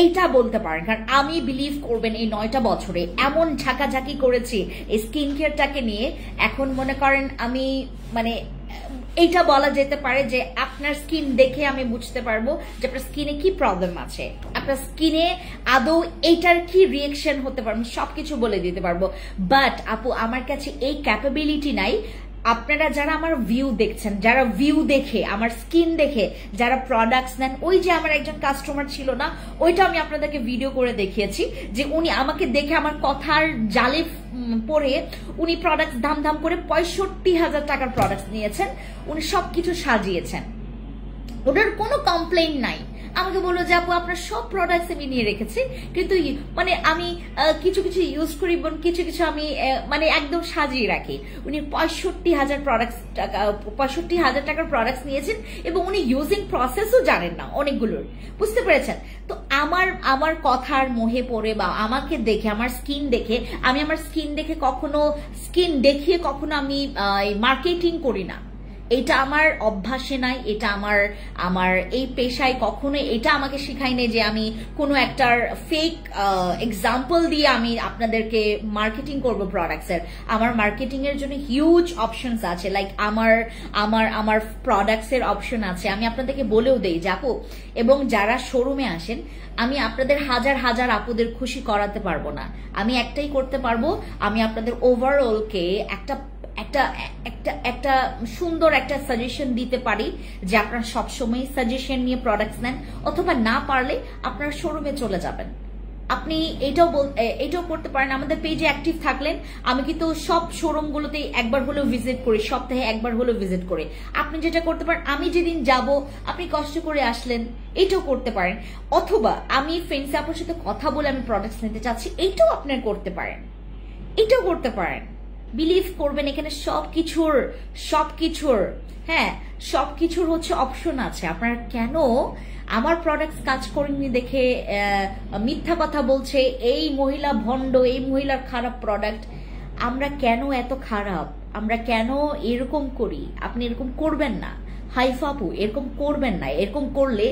এইটা বলতে পারেন। কারণ আমি বিলিভ করবেন এই 9টা বছরে এমন ঝাঁকাঝাঁকি করেছি এই স্কিন কেয়ারটাকে নিয়ে, এখন মনে করেন আমি মানে এইটা বলা যেতে পারে যে আপনার স্কিন দেখে আমি বুঝতে পারবো যে আপনার স্কিনে কি প্রবলেম আছে, আপনার স্কিনে আদৌ এইটার কি রিয়েকশন হতে পারে, সবকিছু বলে দিতে পারবো। বাট আপু আমার কাছে এই ক্যাপাবিলিটি নাই, আপনারা যারা আমার ভিউ দেখছেন, যারা ভিউ দেখে আমার স্কিন দেখে যারা প্রোডাক্টস নেন, ওই যে আমার একজন কাস্টমার ছিল না, ওইটা আমি আপনাদেরকে ভিডিও করে দেখিয়েছি যে উনি আমাকে দেখে আমার কথার জালে পরে উনি প্রোডাক্টস দাম দাম করে 65,000 টাকার প্রোডাক্টস নিয়েছেন, উনি সবকিছু সাজিয়েছেন, ওটার কোনো কমপ্লেইন নাই। আমাকে বললো যে আপু আপনার সব প্রোডাক্টস আমি নিয়ে রেখেছি, কিন্তু মানে আমি কিছু কিছু ইউজ করি, কিছু কিছু আমি মানে একদম সাজিয়ে রাখি। উনি 65,000 টাকার প্রোডাক্টস নিয়েছেন এবং উনি ইউজিং প্রসেসও জানেন না অনেকগুলোর, বুঝতে পেরেছেন? তো আমার কথার মোহে পড়ে বা আমাকে দেখে, আমার স্কিন দেখে কখনো স্কিন দেখিয়ে কখনো আমি মার্কেটিং করি না। এটা আমার অভ্যাসে নাই, এটা আমার এই পেশায় কখনো এটা আমাকে শেখায় নাই যে আমি কোনো একটার ফেক এক্সাম্পল দিয়ে আমি আপনাদেরকে মার্কেটিং করব প্রোডাক্টস এর। আমার মার্কেটিং এর জন্য হিউজ অপশনস আছে, লাইক আমার প্রোডাক্টস এর অপশন আছে। আমি আপনাদেরকে বলেও দেই যে আপু, এবং যারা শোরুমে আসেন, আমি আপনাদের হাজার হাজার আপুদের খুশি করাতে পারবো না, আমি একটাই করতে পারবো, আমি আপনাদের ওভারঅলকে একটা সুন্দর একটা সাজেশন দিতে পারি যে আপনারা সবসময় সাজেশন নিয়ে প্রোডাক্টস নেন, অথবা না পারলে আপনারা শোরুমে চলে যাবেন। আপনি এটাও করতে পারেন। আমাদের পেজে অ্যাক্টিভ থাকলেন, আমি কিন্তু সব শোরুমগুলোতে একবার হলেও ভিজিট করি, সপ্তাহে একবার হলেও ভিজিট করি। আপনি যেটা করতে পারেন, আমি যেদিন যাব আপনি কষ্ট করে আসলেন, এটাও করতে পারেন। অথবা আমি ফ্রেন্ডস আপুর সাথে কথা বলে আমি প্রোডাক্টস নিতে চাচ্ছি, এইটাও আপনার করতে পারেন, এটাও করতে পারেন। বিলিভ করবেন এখানে সবকিছুর হচ্ছে অপশন আছে। আপনারা কেন আমার প্রোডাক্টস কাজ করেননি দেখে মিথ্যা কথা বলছে, এই মহিলা ভণ্ড, এই মহিলার খারাপ প্রোডাক্ট। আমরা কেন এত খারাপ, আমরা কেন এরকম করি? আপনি এরকম করবেন না হাইফা আপু, এরকম করবেন না। এরকম করলে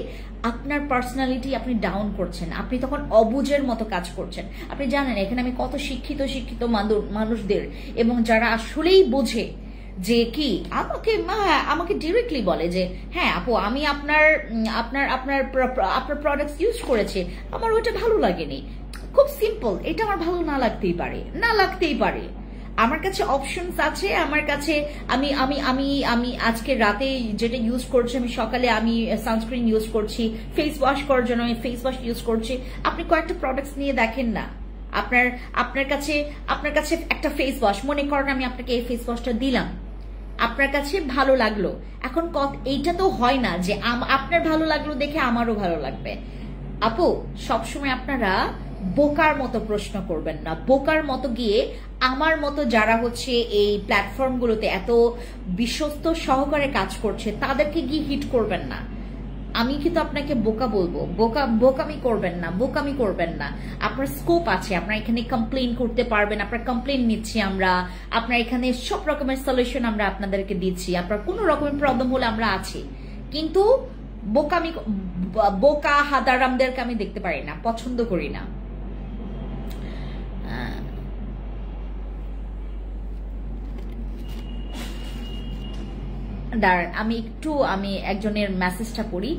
আপনার পার্সোনালিটি আপনি ডাউন করছেন, আপনি তখন অবুঝের মতো কাজ করছেন। আপনি জানেন এখানে আমি কত শিক্ষিত মানুষদের, এবং যারা আসলেই বোঝে যে কি, আমাকে ডিরেক্টলি বলে যে হ্যাঁ আপু, আমি আপনার প্রোডাক্টস ইউজ করেছি, আমার ওইটা ভালো লাগেনি। খুব সিম্পল, এটা আমার ভালো না লাগতেই পারে। আমার কাছে অপশনস আছে, আমার কাছে আমি আজকে রাতে যেটা ইউজ করছি, আমি সকালে আমি সানস্ক্রিন ইউজ করছি, ফেস ওয়াশ করার জন্য আমি ফেস ওয়াশ ইউজ করছি। আপনি কয়েকটা প্রোডাক্টস নিয়ে দেখেন না, আপনার কাছে একটা ফেস ওয়াশ, মনে করেন আমি আপনাকে এই ফেস ওয়াশটা দিলাম, আপনার কাছে ভালো লাগলো। এখন এইটা তো হয় না যে আপনার ভালো লাগলো দেখে আমারও ভালো লাগবে। আপু, সবসময় আপনারা বোকার মতো প্রশ্ন করবেন না, বোকার মতো গিয়ে আমার মতো যারা হচ্ছে এই প্ল্যাটফর্মগুলোতে এত বিশ্বস্ত সহকারে কাজ করছে তাদেরকে গিয়ে হিট করবেন না। আমি কিন্তু আপনাকে বোকা বলবো, বোকামি করবেন না। আপনার স্কোপ আছে, আপনার এখানে কমপ্লেইন করতে পারবেন, আপনার কমপ্লেইন নিচ্ছি আমরা, আপনার এখানে সব রকমের সলিউশন আমরা আপনাদেরকে দিচ্ছি। আপনার কোনো রকমের প্রবলেম হলে আমরা আছি, কিন্তু বোকা হাদারামদেরকে আমি দেখতে পারি না, পছন্দ করি না। দাঁড়ান আমি একজনের মেসেজটা পড়ি।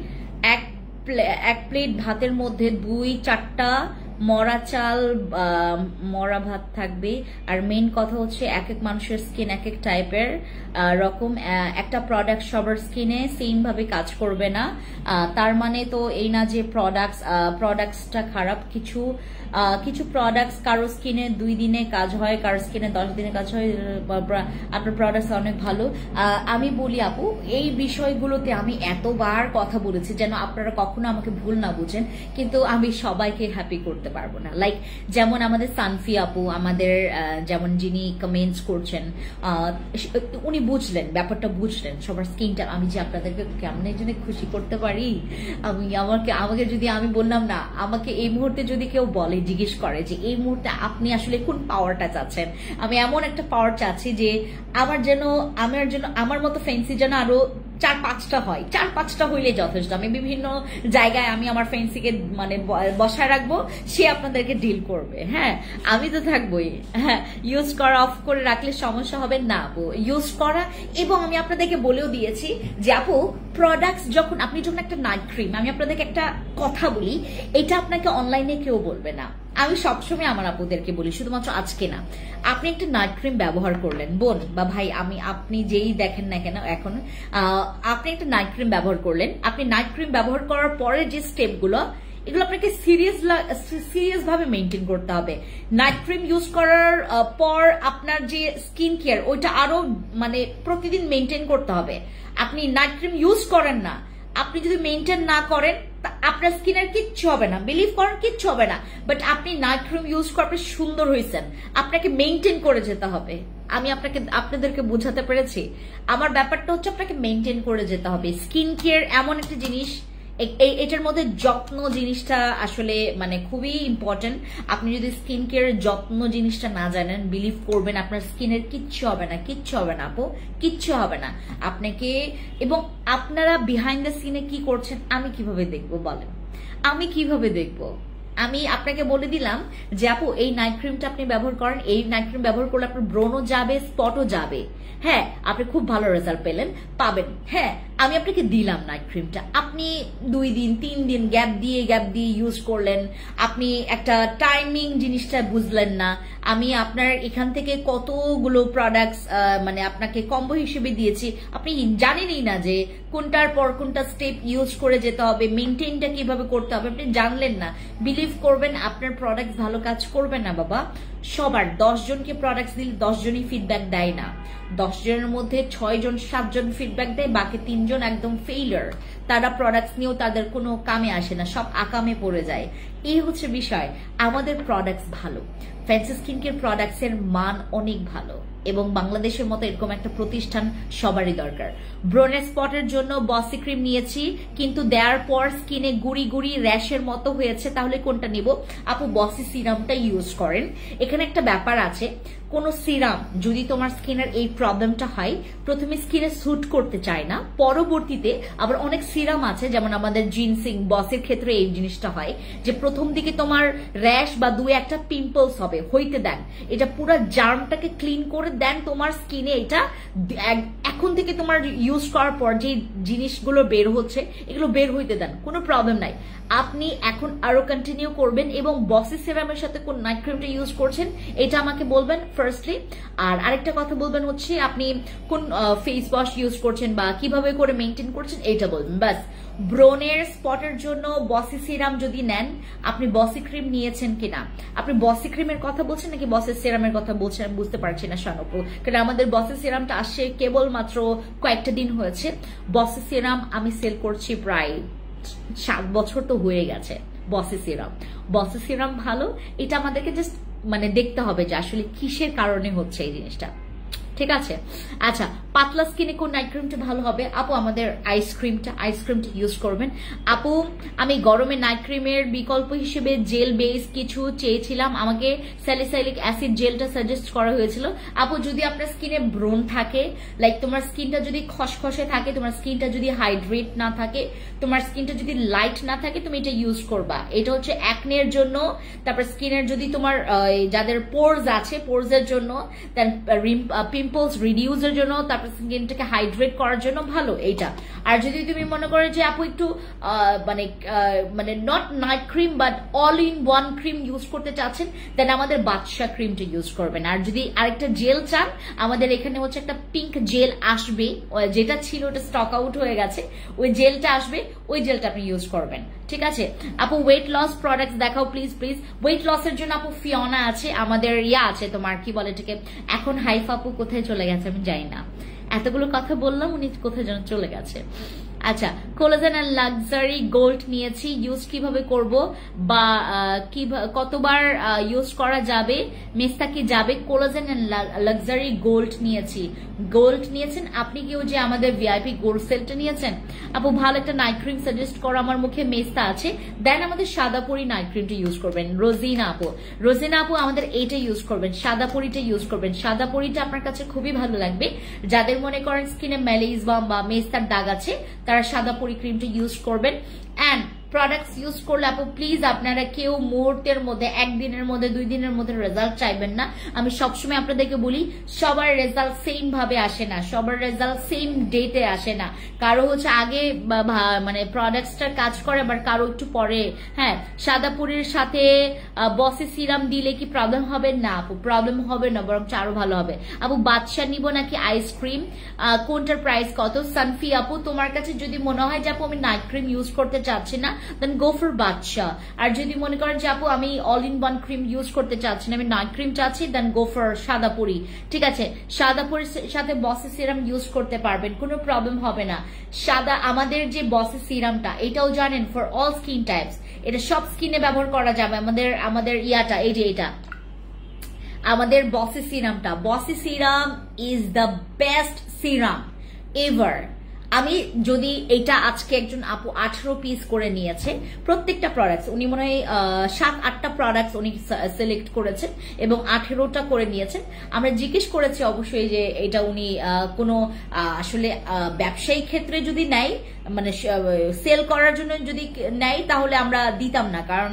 এক প্লেট ভাতের মধ্যে 2-4টা মরা চাল, মরা ভাত থাকবে। আর মেইন কথা হচ্ছে এক এক মানুষের স্কিন এক এক টাইপের রকম, একটা প্রোডাক্ট সবার স্কিনে সেম ভাবে কাজ করবে না। তার মানে তো এই না যে প্রোডাক্টসটা খারাপ। কিছু প্রোডাক্টস কারো স্কিনে 2 দিনে কাজ হয়, কারো স্কিনে 10 দিনে কাজ হয়। আপনার প্রোডাক্টস অনেক ভালো। আমি বলি আপু, এই বিষয়গুলোতে আমি এতবার কথা বলেছি যেন আপনারা কখনো আমাকে ভুল না বুঝেন, কিন্তু আমি সবাইকে হ্যাপি করতে পারবো না। লাইক যেমন আমাদের সানফি আপু, আমাদের যেমন যিনি কমেন্টস করছেন, উনি বুঝলেন, ব্যাপারটা বুঝলেন সবার স্কিনটা। আমি যে আপনাদেরকে কেমন জন্য খুশি করতে পারি, আমাকে যদি আমি বললাম না, আমাকে এই মুহূর্তে যদি কেউ বলে, জিজ্ঞেস করে যে এই মুহূর্তে আপনি আসলে কোন পাওয়ারটা চাচ্ছেন, আমি এমন একটা পাওয়ার চাচ্ছি যে আমার মতো ফ্যান্সি যেন আরো 4-5টা হয়, 4-5টা হইলে যথেষ্ট। আমি বিভিন্ন জায়গায় আমি আমার ফ্যান্সিকে মানে বসায় রাখবো, সে আপনাদেরকে ডিল করবে। হ্যাঁ, আমি তো থাকবোই। হ্যাঁ, ইউজ করা অফ করে রাখলে সমস্যা হবে না আপু, ইউজ করা। এবং আমি আপনাদেরকে বলেও দিয়েছি যে আপু, প্রোডাক্টস আপনি যখন একটা নাইট ক্রিম, আমি আপনাদেরকে একটা কথা বলি, এটা আপনাকে অনলাইনে কেউ বলবে না। আমি সবসময় আমার আপুদেরকে বলি, শুধুমাত্র আজকে না, আপনি একটা নাইট ক্রিম ব্যবহার করলেন বোন বা ভাই, আপনি যেই দেখেন না কেন এখন, আপনি একটা নাইট ক্রিম ব্যবহার করলেন, আপনি নাইট ক্রিম ব্যবহার করার পরে যে স্টেপগুলো, এগুলো আপনাকে সিরিয়াস ভাবে মেনটেন করতে হবে। নাইট ক্রিম ইউজ করার পর আপনার যে স্কিন কেয়ার, ওইটা আরো মানে প্রতিদিন মেনটেন করতে হবে। আপনি নাইট ক্রিম ইউজ করেন না, আপনি যদি মেনটেন না করেন আপনার স্কিনের কিচ্ছু হবে না, বিলিভ করেন কিচ্ছু হবে না। বাট আপনি নাইট ক্রিম ইউজ করতে সুন্দর হয়েছেন, আপনাকে মেনটেন করে যেতে হবে। আমি আপনাদেরকে বোঝাতে পেরেছি? আমার ব্যাপারটা হচ্ছে আপনাকে মেনটেন করে যেতে হবে। স্কিন কেয়ার এমন একটা জিনিস, এটার মধ্যে যত্ন জিনিসটা আসলে মানে খুবই ইম্পর্টেন্ট। আপনি যদি স্কিন কেয়ার যত্ন জিনিসটা না জানেন, বিলিভ করবেন আপনার স্কিনের কিচ্ছু হবে না, কিচ্ছু হবে না আপু, কিচ্ছু হবে না আপনাকে। এবং আপনারা বিহাইন্ড দ্য সিনে কি করছেন আমি কিভাবে দেখবো বলেন? আমি কিভাবে দেখবো? আমি আপনাকে বলে দিলাম যে আপু এই নাইট ক্রিমটা আপনি ব্যবহার করেন, এই নাইট ক্রিম ব্যবহার করলে আপনার ব্রণও যাবে, স্পটও যাবে। হ্যাঁ, আপনি খুব ভালো রেজাল্ট পাবেন। হ্যাঁ, আমি আপনাকে দিলাম নাইট ক্রিমটা, আপনি 2 দিন 3 দিন গ্যাপ দিয়ে ইউজ করলেন, আপনি একটা টাইমিং জিনিসটা বুঝলেন না। আমি আপনার এখান থেকে কতগুলো প্রোডাক্টস মানে আপনাকে কম্বো হিসেবে দিয়েছি, আপনি জানেনই না যে কোনটার পর কোনটা স্টেপ ইউজ করে যেতে হবে, মেনটেনটা কিভাবে করতে হবে, আপনি জানলেন না। বিলিভ করবেন আপনার প্রোডাক্ট ভালো কাজ করবে না বাবা। সবার 10 জনকে প্রোডাক্টস দিলে 10 জনই ফিডব্যাক দেয় না। 10 জনের মধ্যে 6 জন 7 জন ফিডব্যাক দেয়, বাকি 3 জন একদম ফেইলার। তারা প্রোডাক্টস নিয়েও তাদের কোনো কামে আসে না, সব আকামে পড়ে যায়। এই হচ্ছে বিষয়। আমাদের প্রোডাক্টস ভালো, ফ্যান্সি স্কিন কেয়ার প্রোডাক্টস এর মান অনেক ভালো, এবং বাংলাদেশের মতো এরকম একটা প্রতিষ্ঠান সবারই দরকার। ব্রনের স্পটের জন্য বসি ক্রিম নিয়েছি, কিন্তু দেওয়ার পর স্কিনে গুড়ি গুড়ি র্যাশের মতো হয়েছে, তাহলে কোনটা নিব? আপু বসি সিরামটা ইউজ করেন। এখানে একটা ব্যাপার আছে, কোন সিরাম যদি তোমার স্কিনের এই প্রবলেমটা হয়, প্রথমে স্কিনে স্যুট করতে চায় না, পরবর্তীতে আবার অনেক সিরাম আছে, যেমন আমাদের জিনসিং বসের ক্ষেত্রে এই জিনিসটা হয় যে প্রথম দিকে তোমার র্যাশ বা 2-1টা পিম্পলস হবে, হইতে দেন, এটা পুরো জার্মটাকে ক্লিন করে দেন তোমার স্কিনে। এটা এখন থেকে তোমার ইউজ করার পর যে জিনিসগুলো বের হচ্ছে, এগুলো বের হইতে দেন, কোনো প্রবলেম নাই। আপনি এখন আরো কন্টিনিউ করবেন, এবং বসি সিরামের সাথে কোন নাইট ক্রিমটা ইউজ করছেন এটা আমাকে বলবেন ফার্স্টলি। আর আরেকটা কথা বলবেন হচ্ছে আপনি কোন ফেস ওয়াশ ইউজ করছেন বা কিভাবে করে মেনটেন করছেন, এটা বলবেন বাস। ব্রনের স্পটের জন্য বসি সিরাম যদি নেন, আপনি বসি ক্রিম নিয়েছেন কিনা, আপনি বসি ক্রিমের কথা বলছেন নাকি বসি সিরামের কথা বলছেন বুঝতে পারছি না শানপু, কারণ আমাদের বসি সিরামটা আসছে কেবল মাত্র কয়েকটা দিন হয়েছে। বসি সিরাম আমি সেল করছি প্রায় 7 বছর তো হয়ে গেছে। বসি সিরাম ভালো, এটা আমাদেরকে জাস্ট মানে দেখতে হবে যে আসলে কিসের কারণে হচ্ছে এই জিনিসটা, ঠিক আছে? আচ্ছা, পাতলা স্কিনে কোন নাইট ক্রিমটা ভালো হবে? আপু আমাদের আইসক্রিমটা ইউজ করবেন। আপু আমি গরমে নাইট ক্রিমের বিকল্প হিসেবে জেল বেস কিছু চেয়েছিলাম, আমাকে স্যালিসাইলিক অ্যাসিড জেলটা সাজেস্ট করা হয়েছিল। আপু যদি আপনার স্কিনে ব্রণ থাকে, লাইক তোমার স্কিনটা যদি খসখসে থাকে, তোমার স্কিনটা যদি হাইড্রেট না থাকে, তোমার স্কিনটা যদি লাইট না থাকে, তুমি এটা ইউজ করবা। এটা হচ্ছে অ্যাকনের জন্য, তারপর স্কিনের যদি তোমার যাদের পোরস আছে, পোরসের জন্য, দেন পিম্পলস রিডিউসের জন্য, তারপর স্কিনটাকে হাইড্রেট করার জন্য ভালো এইটা। আর যদি তুমি মনে করো যে আপু একটু মানে not night cream but all in one cream use করতে চাচ্ছেন, দেন আমাদের বাদশা ক্রিমটা ইউজ করবেন। আর যদি আরেকটা জেল চান, আমাদের এখানে হচ্ছে একটা পিঙ্ক জেল আসবে, যেটা ছিল ওটা স্টক আউট হয়ে গেছে, ওই জেলটা আসবে, ওই জেলটা আপনি ইউজ করবেন, ঠিক আছে? আপু ওয়েট লস প্রোডাক্টস দেখাও প্লিজ। ওয়েট লসের জন্য আপু ফিওনা আছে, আমাদের আছে তোমার কি বলে এটাকে, এখন হাইফ আপু কোথায় চলে গেছে আমি জানি না, এতগুলো কথা বললাম উনি কোথায় যেন চলে গেছে। আচ্ছা, কোলাজেন এন্ড লাক্সারি গোল্ড নিয়েছি, ইউজ কিভাবে করব বা কতবার ইউজ করা যাবে, মেস্তা কি যাবে? কোলাজেন এন্ড লাক্সারি গোল্ড নিয়েছেন আপনি? কেউ যে আমাদের ভিআইপি গোল্ড সেলটা নিয়েছেন? আপু ভালো একটা নাইট ক্রিম সাজেস্ট করো, আমার মুখে মেস্তা আছে, দেন আমাদের সাদাপুরি নাইট ক্রিমটা ইউজ করবেন। রোজিনা আপু আমাদের এইটা ইউজ করবেন, সাদাপুরিটা ইউজ করবেন। সাদাপুরিটা আপনার কাছে খুবই ভালো লাগবে, যাদের মনে করেন স্কিনে ম্যালেইজবাম বা মেস্তার দাগ আছে, তারা সাদাপুরি ক্রিমটা ইউজ করবেন। অ্যান্ড প্রোডাক্টস ইউজ করলে আপু প্লিজ আপনারা কেউ মুহূর্তের মধ্যে, একদিনের মধ্যে, 2 দিনের মধ্যে রেজাল্ট চাইবেন না। আমি সবসময় আপনাদেরকে বলি সবার রেজাল্ট সেম ভাবে আসে না, সবার রেজাল্ট সেম ডেটে আসে না। কারো হচ্ছে আগে মানে প্রোডাক্টসটার কাজ করে, আবার কারো একটু পরে। হ্যাঁ, সাদাপুরীর সাথে বসে সিরাম দিলে কি প্রবলেম হবে? না আপু, প্রবলেম হবে না, বরং আরো ভালো হবে। আপু বাদশা নিব নাকি আইসক্রিম, কোনটার প্রাইস কত? সানফি আপু তোমার কাছে যদি মনে হয় যে আপু আমি নাইট ক্রিম ইউজ করতে চাচ্ছি না, দেন গো ফর বাদশা। আর যদি মনে করেন যে আপু আমি all in one cream use করতে চাচ্ছি না, আমি নাইট ক্রিম চাচ্ছি, দেন গো ফর সাদাপুরি। ঠিক আছে, সাদাপুরির সাথে বসে সিরাম ইউজ করতে পারবেন, কোনো প্রবলেম হবে না। আমাদের যে বসে সিরামটা, এটাও জানেন ফর অল স্কিন টাইপস, এটা সব স্কিনে ব্যবহার করা যাবে। আমাদের ইয়াটা, এই যে এটা আমাদের বসে সিরামটা, বসে serum is the best serum ever. আমি যদি এটা আজকে একজন আপু 18 পিস করে নিয়েছে, প্রত্যেকটা প্রোডাক্টস উনি মনে হয় 7-8টা প্রোডাক্টস উনি সিলেক্ট করেছেন এবং 18টা করে নিয়েছেন। আমরা জিজ্ঞেস করেছি অবশ্যই যে এটা উনি কোনো আসলে ব্যবসায়িক ক্ষেত্রে যদি নেয়, মানে সেল করার জন্য যদি নেয়, তাহলে আমরা দিতাম না। কারণ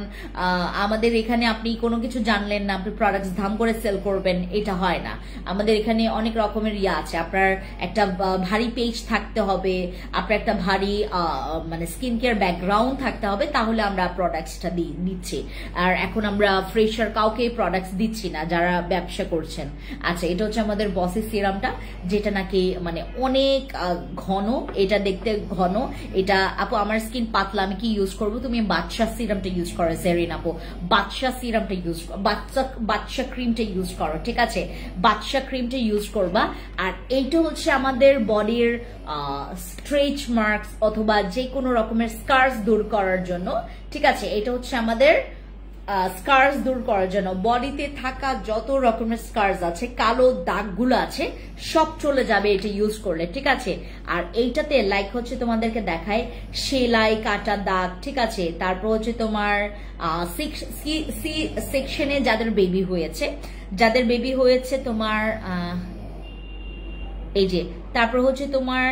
আমাদের এখানে আপনি কোনো কিছু জানলেন না, আপনি প্রোডাক্টস দাম করে সেল করবেন, এটা হয় না। আমাদের এখানে অনেক রকমের আছে, আপনার একটা ভারী পেজ থাকতে হবে, আপনার একটা ভারী মানে স্কিন কেয়ার ব্যাকগ্রাউন্ড থাকতে হবে, তাহলে আমরা প্রোডাক্টসটা দিচ্ছি। আর এখন আমরা ফ্রেশার কাউকে প্রোডাক্টস দিচ্ছি না যারা ব্যবসা করছেন। আচ্ছা, এটা হচ্ছে আমাদের বসে সিরামটা, যেটা নাকি মানে অনেক ঘন, এটা দেখতে ঘন। এটা আপু আমার স্কিন পাতলা, আমি কি ইউজ করবো? তুমি বাদশা সিরামটা ইউজ করো সেরিন আপু, বাদশা সিরামটা ইউজ, বাদশা ক্রিমটা ইউজ করো। ঠিক আছে, বাদশা ক্রিমটা ইউজ করবা। আর এইটা হচ্ছে আমাদের বডির স্ট্রেচ মার্কস অথবা যে কোনো রকমের স্কার্স দূর করার জন্য। ঠিক আছে, এটা হচ্ছে আমাদের স্কার্স দূর করার জন্য। বডিতে থাকা যত রকমের স্কার্স আছে, কালো দাগগুলো আছে, সব চলে যাবে এটা ইউজ করলে। ঠিক আছে, আর এইটাতে লাইক হচ্ছে তোমাদেরকে দেখায় সেলাই কাটা দাগ। ঠিক আছে, তারপর হচ্ছে তোমার সেকশনে যাদের বেবি হয়েছে তোমার এই যে, তারপর হচ্ছে তোমার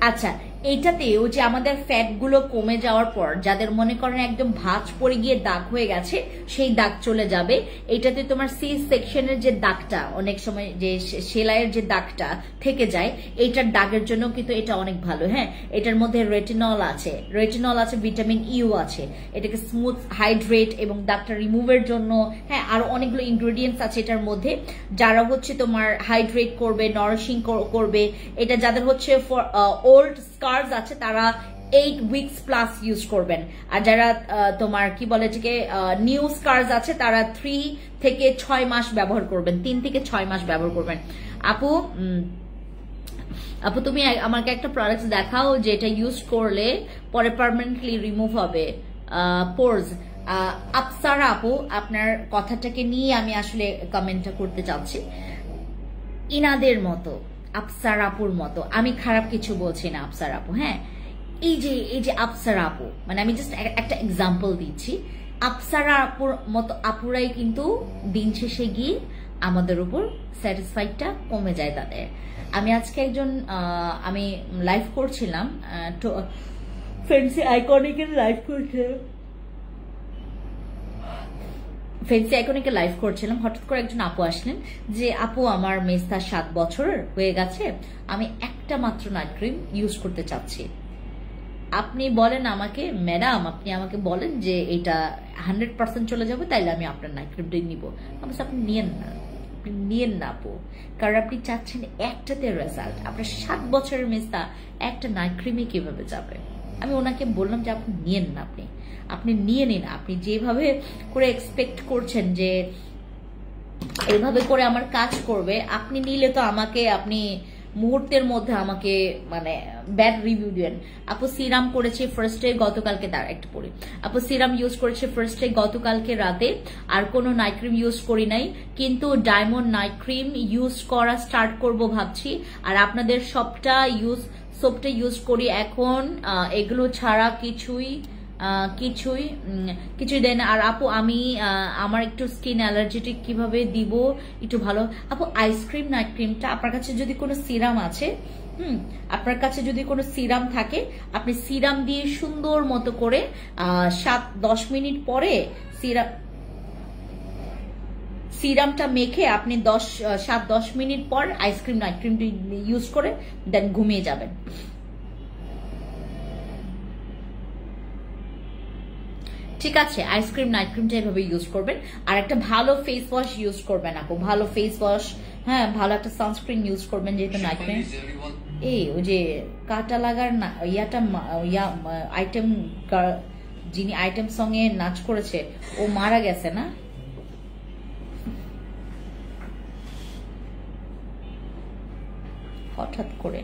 আচ্ছা, এইটাতেও যে আমাদের ফ্যাট গুলো কমে যাওয়ার পর যাদের মনে করেন একদম ভাঁজ পড়ে গিয়ে দাগ হয়ে গেছে, সেই দাগ চলে যাবে। এটাতে তোমার সি সেকশনের যে দাগটা, অনেক সময় যে সেলাইয়ের যে দাগটা থেকে যায়, এইটার দাগের জন্য কিন্তু এটা অনেক ভালো। হ্যাঁ, এটার মধ্যে রেটিনল আছে, ভিটামিন ইউ আছে, এটাকে স্মুথ হাইড্রেট এবং দাগটা রিমুভের জন্য। হ্যাঁ, আরো অনেকগুলো ইনগ্রেডিয়েন্টস আছে এটার মধ্যে, যারা হচ্ছে তোমার হাইড্রেট করবে, নারিশিং করবে। এটা যাদের হচ্ছে ওল্ড স্কার্স আছে তারা 8 উইকস প্লাস ইউজ করবেন। আর যারা তোমার কি বলে যে নিউ স্কার্স আছে তারা 3 থেকে 6 মাস ব্যবহার করবেন, 3 থেকে 6 মাস ব্যবহার করবেন। আপু তুমি আমাকে একটা প্রোডাক্ট দেখাও যেটা ইউজ করলে পরে পার্মানেন্টলি রিমুভ হবে পোরস। আফসারা আপু, আপনার কথাটাকে নিয়ে আমি আসলে কমেন্টটা করতে চাচ্ছি। ইনাদের মতো, আফসার আপুর মতো, আমি খারাপ কিছু বলছি না আফসার আপু। হ্যাঁ, এই যে আফসার আপু, মানে আমি জাস্ট একটা এক্সাম্পল দিচ্ছি। আফসারা আপুর মতো আপুরাই কিন্তু দিন শেষে গিয়ে আমাদের উপর স্যাটিসফাইডটা কমে যায় তাদের। আমি আজকে আমি লাইভ করছিলাম, ফ্যান্সি আইকনিকের লাইভ করছিলাম, হঠাৎ করে একজন আপু আসলেন যে আপু আমার মেস্তা 7 বছরের হয়ে গেছে, আমি একটা মাত্র নাইট ক্রিম ইউজ করতে চাচ্ছি। আপনি বলেন আমাকে, ম্যাডাম আপনি আমাকে বলেন যে এটা 100% চলে যাবে, তাইলে আমি আপনার নাইট ক্রিমটাই নিব। আপনি নিয়েন না আপু, কারণ আপনি চাচ্ছেন একটাতে রেজাল্ট। আপনার 7 বছরের মেস্তা একটা নাইট ক্রিমে কিভাবে যাবে? আমি ওনাকে বললাম যে আপনি নিয়েন না, আপনি নিয়ে নিন। আপনি যেভাবে করে এক্সপেক্ট করছেন যে এভাবে করে আমার কাজ করবে, আপনি নিলে তো আপনি মুহূর্তের মধ্যে আমাকে মানে ব্যাড রিভিউ দিবেন। আপু সিরাম করেছে ফার্স্টে গতকালকে, আপু সিরাম ইউজ করেছে ফার্স্টে গতকালকে রাতে, আর কোনো নাইট ক্রিম ইউজ করি নাই, কিন্তু ডায়মন্ড নাইট ক্রিম ইউজ করা স্টার্ট করব ভাবছি। আর আপনাদের সোপটা ইউজ করি এখন, এগুলো ছাড়া কিছুই দেয় না। আর আপু আমি আমার একটু স্কিন অ্যালার্জেটিক, কিভাবে দিব একটু ভালো? আপু আইসক্রিম নাইট ক্রিমটা আপনার কাছে যদি কোনো সিরাম আছে আপনার কাছে যদি কোনো সিরাম থাকে আপনি সিরাম দিয়ে সুন্দর মতো করে 7-10 মিনিট পরে সিরামটা মেখে আপনি 7-10 মিনিট পর আইসক্রিম নাইট ক্রিমটি ইউজ করে দেন ঘুমিয়ে যাবেন। ঠিক আছে, আইসক্রিম নাইট ক্রিমটা এভাবে ইউজ করবেন। আর একটা ভালো ফেস ওয়াশ ইউজ করবেন আপু, ভালো ফেস ওয়াশ, হ্যাঁ ভালো একটা সানস্ক্রিন ইউজ করবেন, যেহেতু নাইট ক্রিম। এই ওই যে কাটা লাগার না আইটেম, যিনি আইটেম সঙ্গে নাচ করেছে ও মারা গেছে না? হঠাৎ করে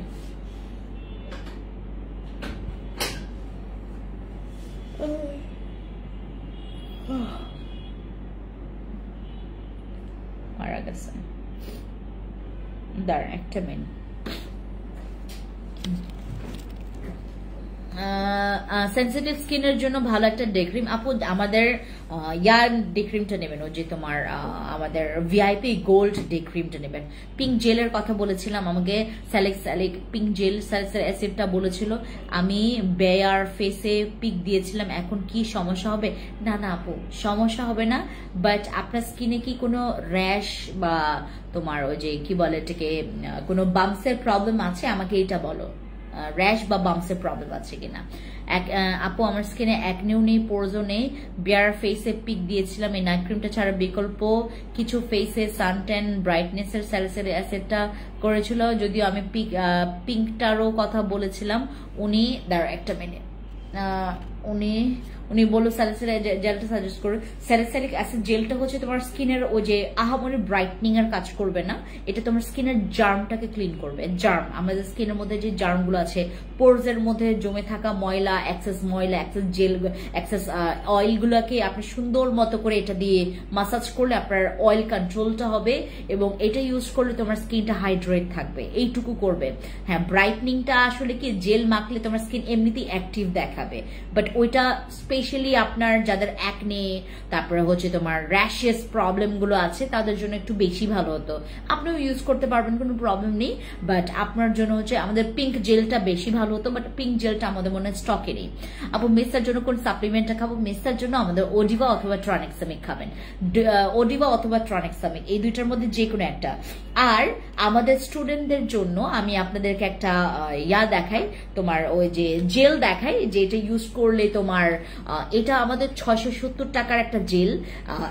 মারা গেছে। দাঁড়ান একটা মিনিট। সেন্সিটিভ স্কিনের জন্য ভালো একটা ডে ক্রিম আপু, আমাদের ইয়ার ডে ক্রিমটা নেবেন, ও যে তোমার আমাদের ভিআইপি গোল্ড ডে ক্রিমটা নেবেন। পিঙ্ক জেলের কথা বলেছিলাম, আমাকে স্যালিক পিঙ্ক জেল স্যালিসিলিক অ্যাসিডটা বলেছিল, আমি বেয়ার ফেসে পিক দিয়েছিলাম। এখন কি সমস্যা হবে? না না আপু, সমস্যা হবে না। বাট আপনার স্কিনে কি কোনো র্যাশ বা তোমার ওই যে কি বলে এটাকে কোনো বাম্পসের প্রবলেম আছে? আমাকে এটা বলো, র্যাশ বা বাম্পসের প্রবলেম আছে কিনা। আপু আমার স্কিনে একনিও নেই, পোরজও নেই, বেয়ার ফেসে পিক দিয়েছিলাম। এই নাইট ক্রিমটা ছাড়া বিকল্প কিছু ফেসে সানট্যান ব্রাইটনেসের স্যালিসিলিক অ্যাসিডটা করেছিল, যদিও আমি পিঙ্কটারও কথা বলেছিলাম। উনি একটা মিনিট, উনি বললো স্যালিসিলিক জেলটা সাজেস্ট করে। স্যালিসিলিক অ্যাসিড জেলটা হচ্ছে তোমার স্কিনের ওই যে আহামরি ব্রাইটনিং এর কাজ করবে না, এটা তোমার স্কিনের জার্মটাকে ক্লিন করবে। জার্ম, আমাদের স্কিনের মধ্যে যে জার্মগুলো আছে, পোরস এর মধ্যে জমে থাকা ময়লা, এক্সেস জেল, এক্সেস অয়েল গুলাকে আপনি সুন্দর মতো করে এটা দিয়ে মাসাজ করলে আপনার অয়েল কন্ট্রোলটা হবে, এবং এটা ইউজ করলে তোমার স্কিনটা হাইড্রেট থাকবে, এইটুকু করবে। হ্যাঁ, ব্রাইটনিংটা আসলে কি জেল মাখলে তোমার স্কিন এমনিতেই অ্যাক্টিভ দেখাবে, বাট ওইটা স্পেশালি আপনার যাদের অ্যাকনে, তারপরে হচ্ছে তোমার র্যাশেস প্রবলেম গুলো আছে তাদের জন্য একটু বেশি ভালো হতো। আপনিও ইউজ করতে পারবেন, কোনো প্রবলেম নেই, বাট আপনার জন্য হচ্ছে আমাদের পিঙ্ক জেলটা বেশি ভালো হতো, বাট পিঙ্ক জেলটা আমাদের মনে হয় স্টকে নেই। আপু মেসার জন্য কোন সাপ্লিমেন্টটা খাবো? মেসার জন্য আমাদের ওডিভা অথবা ট্রানেক্সামিক খাবেন, ওডিভা অথবা ট্রানেক্সামিক, এই দুইটার মধ্যে যে কোনো একটা। আর আমাদের স্টুডেন্টদের জন্য আমি আপনাদেরকে একটা দেখাই, তোমার ওই যে জেল দেখাই, যেটা ইউজ করলে তোমার এটা আমাদের 670 টাকার একটা জেল।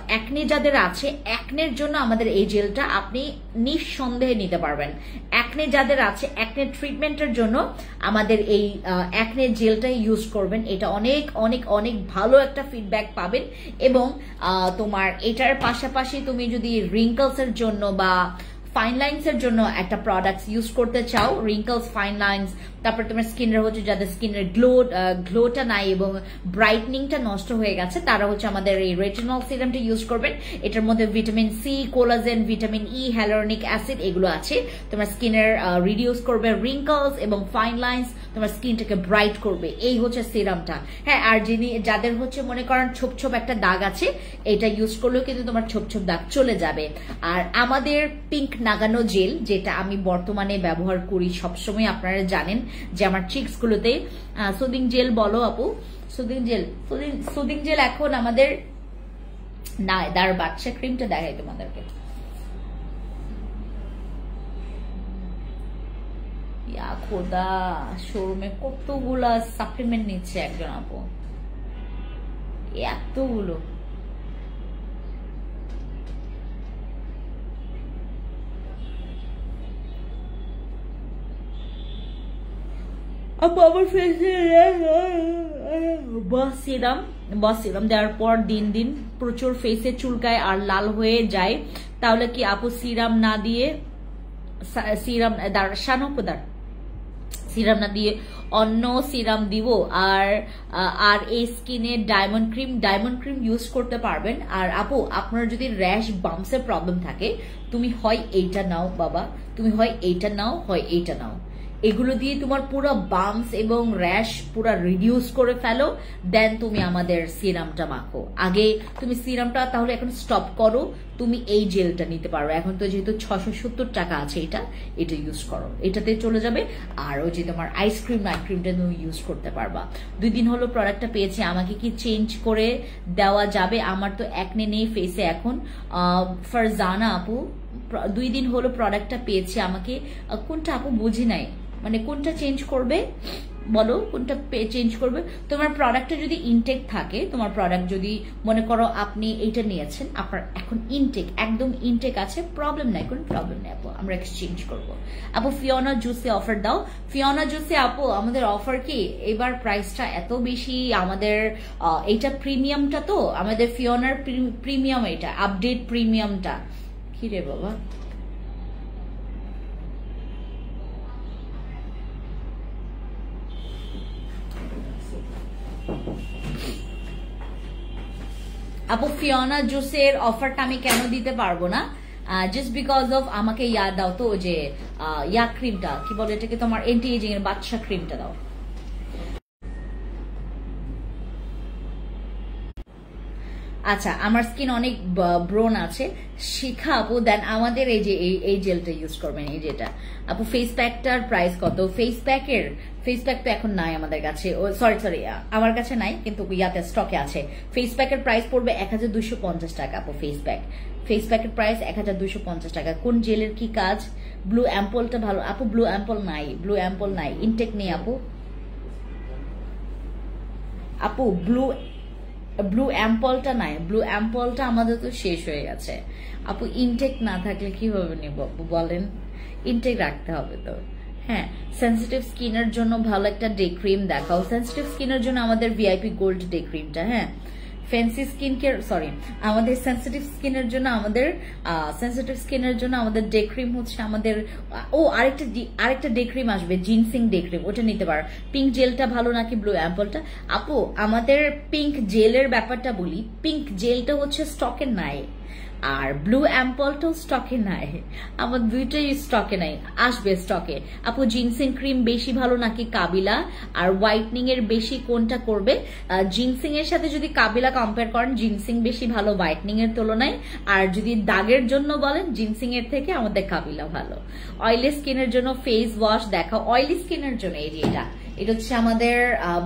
অ্যাকনে যাদের আছে, অ্যাকনের জন্য আমাদের এই জেলটা আপনি নিঃসন্দেহে নিতে পারবেন। অ্যাকনে যাদের আছে, অ্যাকনে ট্রিটমেন্টের জন্য আমাদের এই অ্যাকনে জেলটা ইউজ করবেন। এটা অনেক অনেক অনেক ভালো একটা ফিডব্যাক পাবেন, এবং তোমার এটার পাশাপাশি তুমি যদি রিঙ্কলস এর জন্য বা ফাইন লাইন্স এর জন্য একটা প্রোডাক্ট ইউজ করতে চাও, রিঙ্কলস, ফাইন লাইন্স, তারপর তোমার স্কিনের হচ্ছে যাদের স্কিনের গ্লোটা নাই এবং ব্রাইটনিংটা নষ্ট হয়ে গেছে, তারা হচ্ছে আমাদের এই রেটিনল সিরামটা ইউজ করবেন। এটার মধ্যে vitamin C, collagen, vitamin E, hyaluronic acid এগুলো আছে, তোমার স্কিনের রিডিউস করবে রিঙ্কলস এবং ফাইন লাইন্স, তোমার স্কিনটাকে ব্রাইট করবে। এই হচ্ছে সিরামটা। হ্যাঁ, আর যাদের হচ্ছে মনে করেন ছোপ ছোপ একটা দাগ আছে, এটা ইউজ করলেও কিন্তু তোমার ছোপ ছোপ দাগ চলে যাবে। আর আমাদের পিঙ্ক নাগানো জেল, যেটা আমি বর্তমানে ব্যবহার করি সবসময়, আপনারা জানেন যে আমার চিক্স গুলোতে সুদিং জেল বলো আপু, সুদিং জেল এখন আমাদের না, তার বাচ্চা ক্রিমটা দেখাই তোমাদেরকে। ইয়া খোদা, শোরুমে কতগুলা সাপ্লিমেন্ট নিচ্ছে একজন আপু, এতগুলো। আমার ফেসে বস সিরাম দেওয়ার পর দিন দিন প্রচুর ফেসে চুলকায় আর লাল হয়ে যায়, তাহলে কি আপু সিরাম না দিয়ে সিরাম না দিয়ে অন্য সিরাম দিব? আর এই স্কিনে ডায়মন্ড ক্রিম ইউজ করতে পারবেন। আর আপু আপনার যদি র্যাশ বাম্পসের প্রবলেম থাকে, তুমি হয় এইটা নাও বাবা, তুমি হয় এইটা নাও, হয় এইটা নাও। এগুলো দিয়ে তোমার পুরো বাম্পস এবং র্যাশ পুরো রিডিউস করে ফেলো, দেন তুমি আমাদের সিরামটা মাখো। আগে তুমি সিরামটা তাহলে এখন স্টপ করো, তুমি এই জেলটা নিতে পারো। এখন তো যেহেতু 670 টাকা আছে, এটা ইউজ করো, এটাতে চলে যাবে। আর ওই যে তোমার আইসক্রিম নাইট ক্রিমটা তুমি ইউজ করতে পারবা। 2 দিন হলো প্রোডাক্টটা পেয়েছি, আমাকে কি চেঞ্জ করে দেওয়া যাবে? আমার তো একনে নেই ফেসে এখন। ফারজানা আপু 2 দিন হলো প্রোডাক্টটা পেয়েছি, আমাকে কোনটা আপু বুঝি নাই, মানে কোনটা চেঞ্জ করবে বলো, কোনটা চেঞ্জ করবে? তোমার প্রোডাক্টে যদি ইনটেক থাকে, তোমার প্রোডাক্ট যদি মনে করো আপনি এইটা নিয়েছেন, আপনার এখন ইনটেক একদম ইনটেক আছে, প্রবলেম নাই, কোনো প্রবলেম নেই আপু, আমরা এক্সচেঞ্জ করব। আপু ফিওনা জুসে অফার দাও। ফিওনা জুসে আপু আমাদের অফার কি এবার প্রাইসটা এত বেশি, আমাদের এইটা প্রিমিয়ামটা, তো আমাদের ফিওনার প্রিমিয়াম, এটা আপডেট প্রিমিয়ামটা। কি রে বাবা, আপু ফিওনা জুসের অফারটা আমি কেন দিতে পারবো না? জাস্ট বিকজ অফ আমাকে ইয়া দাও তো, যে ইয়া ক্রিমটা কি বলে এটাকে, তোমার এন্টি এজিং এর বাচ্চা ক্রিমটা দাও। আচ্ছা, আমার স্কিন অনেক ব্রোন আছে, শিখা আপু দেন আমাদের এই যে এই জেলটা ইউজ করবেন, এই যেটা আপু। ফেস প্যাকটার প্রাইস কত? ফেস প্যাক তো এখন নাই আমাদের কাছে, সরি আমার কাছে নাই, কিন্তু ইয়াতে স্টকে আছে। ফেস প্যাকের প্রাইস পড়বে 1250 টাকা আপু। ফেস প্যাকের প্রাইস 1250 টাকা। কোন জেলের কি কাজ? ব্লু অ্যাম্পলটা ভালো আপু। ব্লু অ্যাম্পল নাই, ইনটেক নেই আপু। ব্লু অ্যাম্পলটা নাই, ব্লু অ্যাম্পলটা আমাদের তো শেষ হয়ে গেছে আপু। ইনটেক না থাকলে কিভাবে নিব আপু বলেন? ইনটেক রাখতে হবে তো। হ্যাঁ, সেন্সিটিভ স্কিনের জন্য ভালো একটা ডে ক্রিম দেখাও। সেন্সিটিভ স্কিনের জন্য আমাদের ভিআইপি গোল্ড ডে ক্রিমটা। হ্যাঁ, ফ্যান্সি স্কিন কেয়ার আমাদের সেন্সিটিভ স্কিনের জন্য আমাদের ডে ক্রিম হচ্ছে আমাদের, আরেকটা ডে ক্রিম আসবে, জিনসিং ডে ক্রিম, ওটা নিতে পারো। পিঙ্ক জেলটা ভালো নাকি ব্লু অ্যাম্পলটা? আপু আমাদের পিঙ্ক জেলের ব্যাপারটা বলি, পিঙ্ক জেলটা হচ্ছে স্টকে নাই, আর ব্লু অ্যাম্পলটাও স্টকে নাই, আমার দুইটাই স্টকে নাই, আসবে স্টকে। আপু জিনসিং ক্রিম বেশি ভালো নাকি কাবিলা? আর হোয়াইটনিং এর বেশি কোনটা করবে? জিনসিং এর সাথে যদি কাবিলা কম্পেয়ার করেন, জিনসিং বেশি ভালো হোয়াইটনিং এর তুলনায়। আর যদি দাগের জন্য বলেন, জিনসিং এর থেকে আমাদের কাবিলা ভালো। অয়েলি স্কিনের জন্য ফেস ওয়াশ দেখাও। অয়েলি স্কিনের জন্য এই যে এটা হচ্ছে আমাদের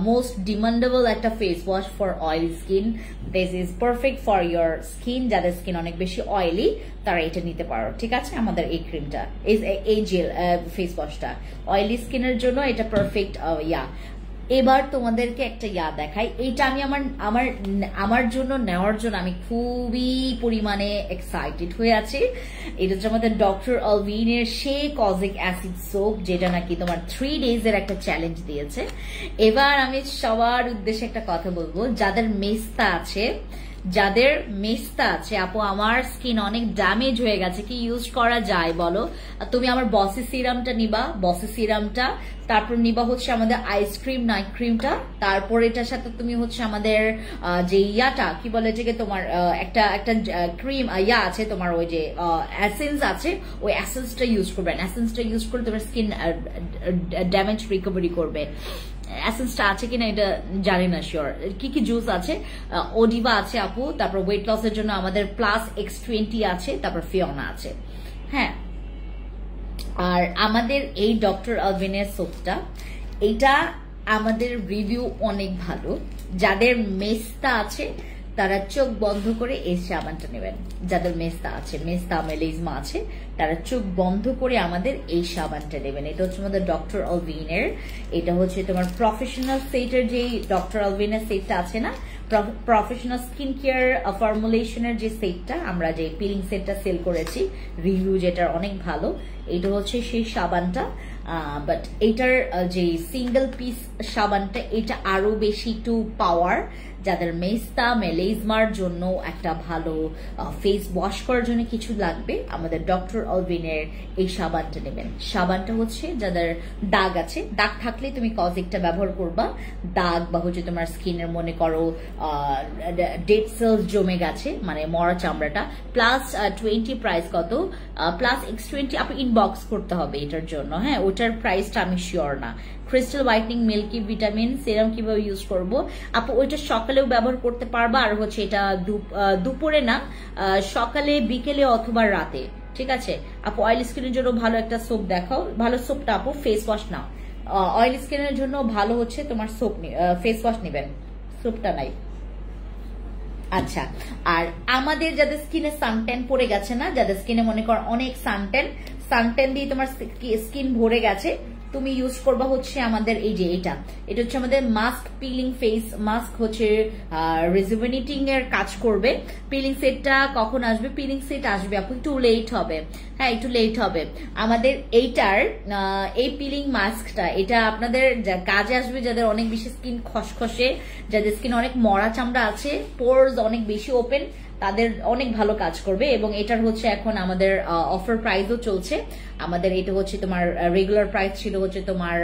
মোস্ট ডিমান্ডেবল একটা face wash for oily skin. This is perfect for your skin. যাদের স্কিন অনেক বেশি অয়েলি তারা এটা নিতে পারো, ঠিক আছে? আমাদের এই ক্রিমটা, এই জেল ফেস ওয়াশটা অয়েলি স্কিনের জন্য এটা পারফেক্ট। এবার তোমাদেরকে একটা দেখাই, এইটা আমি আমার জন্য নেওয়ার জন্য আমি খুবই পরিমাণে এক্সাইটেড হয়ে আছি। এটা হচ্ছে আমাদের ডক্টর অলভিনের শে কজিক অ্যাসিড সোপ, যেটা নাকি তোমার 3 days এর একটা চ্যালেঞ্জ দিয়েছে। এবার আমি সবার উদ্দেশ্যে একটা কথা বলবো, যাদের মেস্তা আছে আপু, আমার স্কিন অনেক ড্যামেজ হয়ে গেছে, কি ইউজ করা যায় বলো? তুমি আমার বসি সিরামটা নিবা, তারপর নিবা হচ্ছে আমাদের আইসক্রিম নাইট ক্রিমটা, তারপর এটার সাথে তুমি হচ্ছে আমাদের যে কি বলে এটাকে, তোমার একটা ক্রিম আছে তোমার, ওই যে এসেন্স আছে, ওই এসেন্সটা ইউজ করবে। এসেন্সটা ইউজ করলে তোমার স্কিন ড্যামেজ রিকভারি করবে। এসেন্সটা আছে কিনা এটা জানি না শিওর। কি জুস আছে? ওডিভা আছে আপু, তারপর ওয়েট লসের জন্য আমাদের প্লাস X20 আছে, তারপর ফিওনা আছে। হ্যাঁ, আর আমাদের এই ডক্টর অলভিনের সোপটা, এটা আমাদের রিভিউ অনেক ভালো। যাদের মেস্তা আছে তারা চোখ বন্ধ করে এই সাবানটা নেবেন। যাদের মেস্তা মেলিজমা আছে তারা চোখ বন্ধ করে আমাদের এই সাবানটা নেবেন। এটা হচ্ছে আমাদের ডক্টর অলভিনের, এটা হচ্ছে তোমার প্রফেশনাল সেটের, যে ডক্টর অলভিনের সেটটা আছে না, প্রফেশনাল স্কিন কেয়ার ফর্মুলেশনের যে সেটটা, আমরা যে পিলিং সেটটা সেল করেছি, রিভিউ যেটার অনেক ভালো, এটা হচ্ছে সেই সাবানটা। বাট এটার যে সিঙ্গেল পিস সাবানটা, এটা আরো বেশি একটু পাওয়ার। যাদের মেস্তা মেলেজমার জন্য একটা ভালো ফেস ওয়াশ করার জন্য কিছু লাগবে, আমাদের ডক্টর অলভিনের এই সাবানটা নেবেন। সাবানটা হচ্ছে যাদের দাগ আছে, দাগ থাকলে তুমি কজিকটা ব্যবহার করবা। দাগ বা হচ্ছে তোমার স্কিনের মনে করো ডেড সেলস জমে গেছে, মানে মরা চামড়াটা। প্লাস 20 প্রাইস কত, প্লাস X20 আপনি ইনবক্স করতে হবে এটার জন্য, হ্যাঁ ওটার প্রাইসটা আমি শিওর না। Crystal whitening milky vitamin serum কিভাবে ইউজ করব আপু, ওইটা সকালেও ব্যবহার করতে পারবা, আর হচ্ছে এটা দুপুরে না, সকালে বিকেলে অথবা রাতে, ঠিক আছে আপু। অয়েল স্কিনের জন্য ভালো একটা সোপ দেখাও, ভালো সোপটা আপু ফেস ওয়াশ নাও। অয়েল স্কিনের জন্য ভালো হচ্ছে তোমার সোপ, ফেস ওয়াশ নেবেন, সোপটা নাই। আচ্ছা, আর আমাদের যাদের স্কিনে সানট্যান পড়ে গেছে না, যাদের স্কিনে মনে কর অনেক সানট্যান দিয়ে তোমার স্কিন ভরে গেছে, তুমি ইউজ করবা হচ্ছে আমাদের এই যে এটা হচ্ছে আমাদের মাস্ক পিলিং ফেস মাস্ক, হচ্ছে রিজুভেনেটিং এর কাজ করবে। পিলিং সেটটা কখন আসবে? পিলিং সেট আসবে আপু একটু লেট হবে, হ্যাঁ একটু লেট হবে। আমাদের এইটার এই পিলিং মাস্কটা এটা আপনাদের কাজে আসবে যাদের অনেক বেশি স্কিন খসখসে, যাদের স্কিন অনেক মরা চামড়া আছে, পোরস অনেক বেশি ওপেন, তাদের অনেক ভালো কাজ করবে। এবং এটার হচ্ছে এখন আমাদের অফার প্রাইসও চলছে। আমাদের এটা হচ্ছে তোমার রেগুলার প্রাইস ছিল হচ্ছে তোমার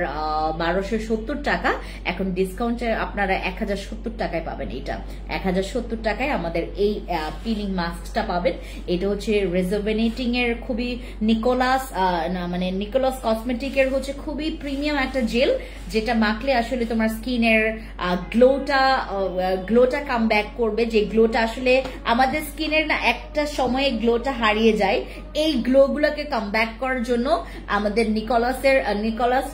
1270 টাকা, এখন ডিসকাউন্টে আপনারা 1070 টাকায় পাবেন। এটা 1070 টাকায় আমাদের এই পিলিং মাস্কটা পাবেন। এটা হচ্ছে রেজুভেনেটিং এর খুবই নিকোলাস কসমেটিক এর হচ্ছে খুবই প্রিমিয়াম একটা জেল, যেটা মাখলে আসলে তোমার স্কিনের গ্লোটা কাম ব্যাক করবে। যে গ্লোটা আসলে আমাদের স্কিনের না একটা সময়ে গ্লোটা হারিয়ে যায়, এই গ্লো গুলোকে কাম ব্যাক করার জন্য আমাদের নিকোলাস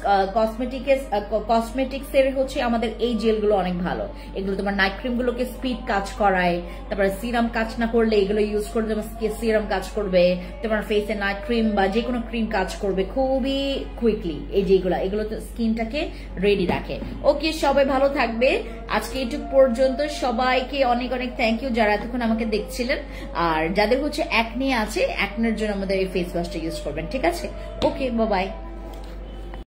কসমেটিক্স এর হচ্ছে আমাদের এই জেলগুলো অনেক ভালো। এগুলো তোমার নাইট ক্রিম গুলোকে স্পিড কাজ করায়, তারপরে সিরাম কাজ না করলে এগুলো ইউজ করে তোমার সিরাম কাজ করবে, তোমার ফেসে নাইট ক্রিম বা যে কোনো ক্রিম কাজ করবে খুবই কুইকলি। এই যেগুলো এগুলো তো স্কিনটাকে রেডি রাখে। ওকে, সবাই ভালো থাকবে। আজকে এটুকু পর্যন্ত, সবাইকে অনেক অনেক থ্যাংক ইউ যারা এতক্ষণ আমাকে দেখছিলেন। আর যাদের হচ্ছে অ্যাকনে আছে, অ্যাকনের জন্য আমাদের এই ফেস ওয়াশটা ইউজ করবেন, ঠিক আছে? ওকে, বাই বাই।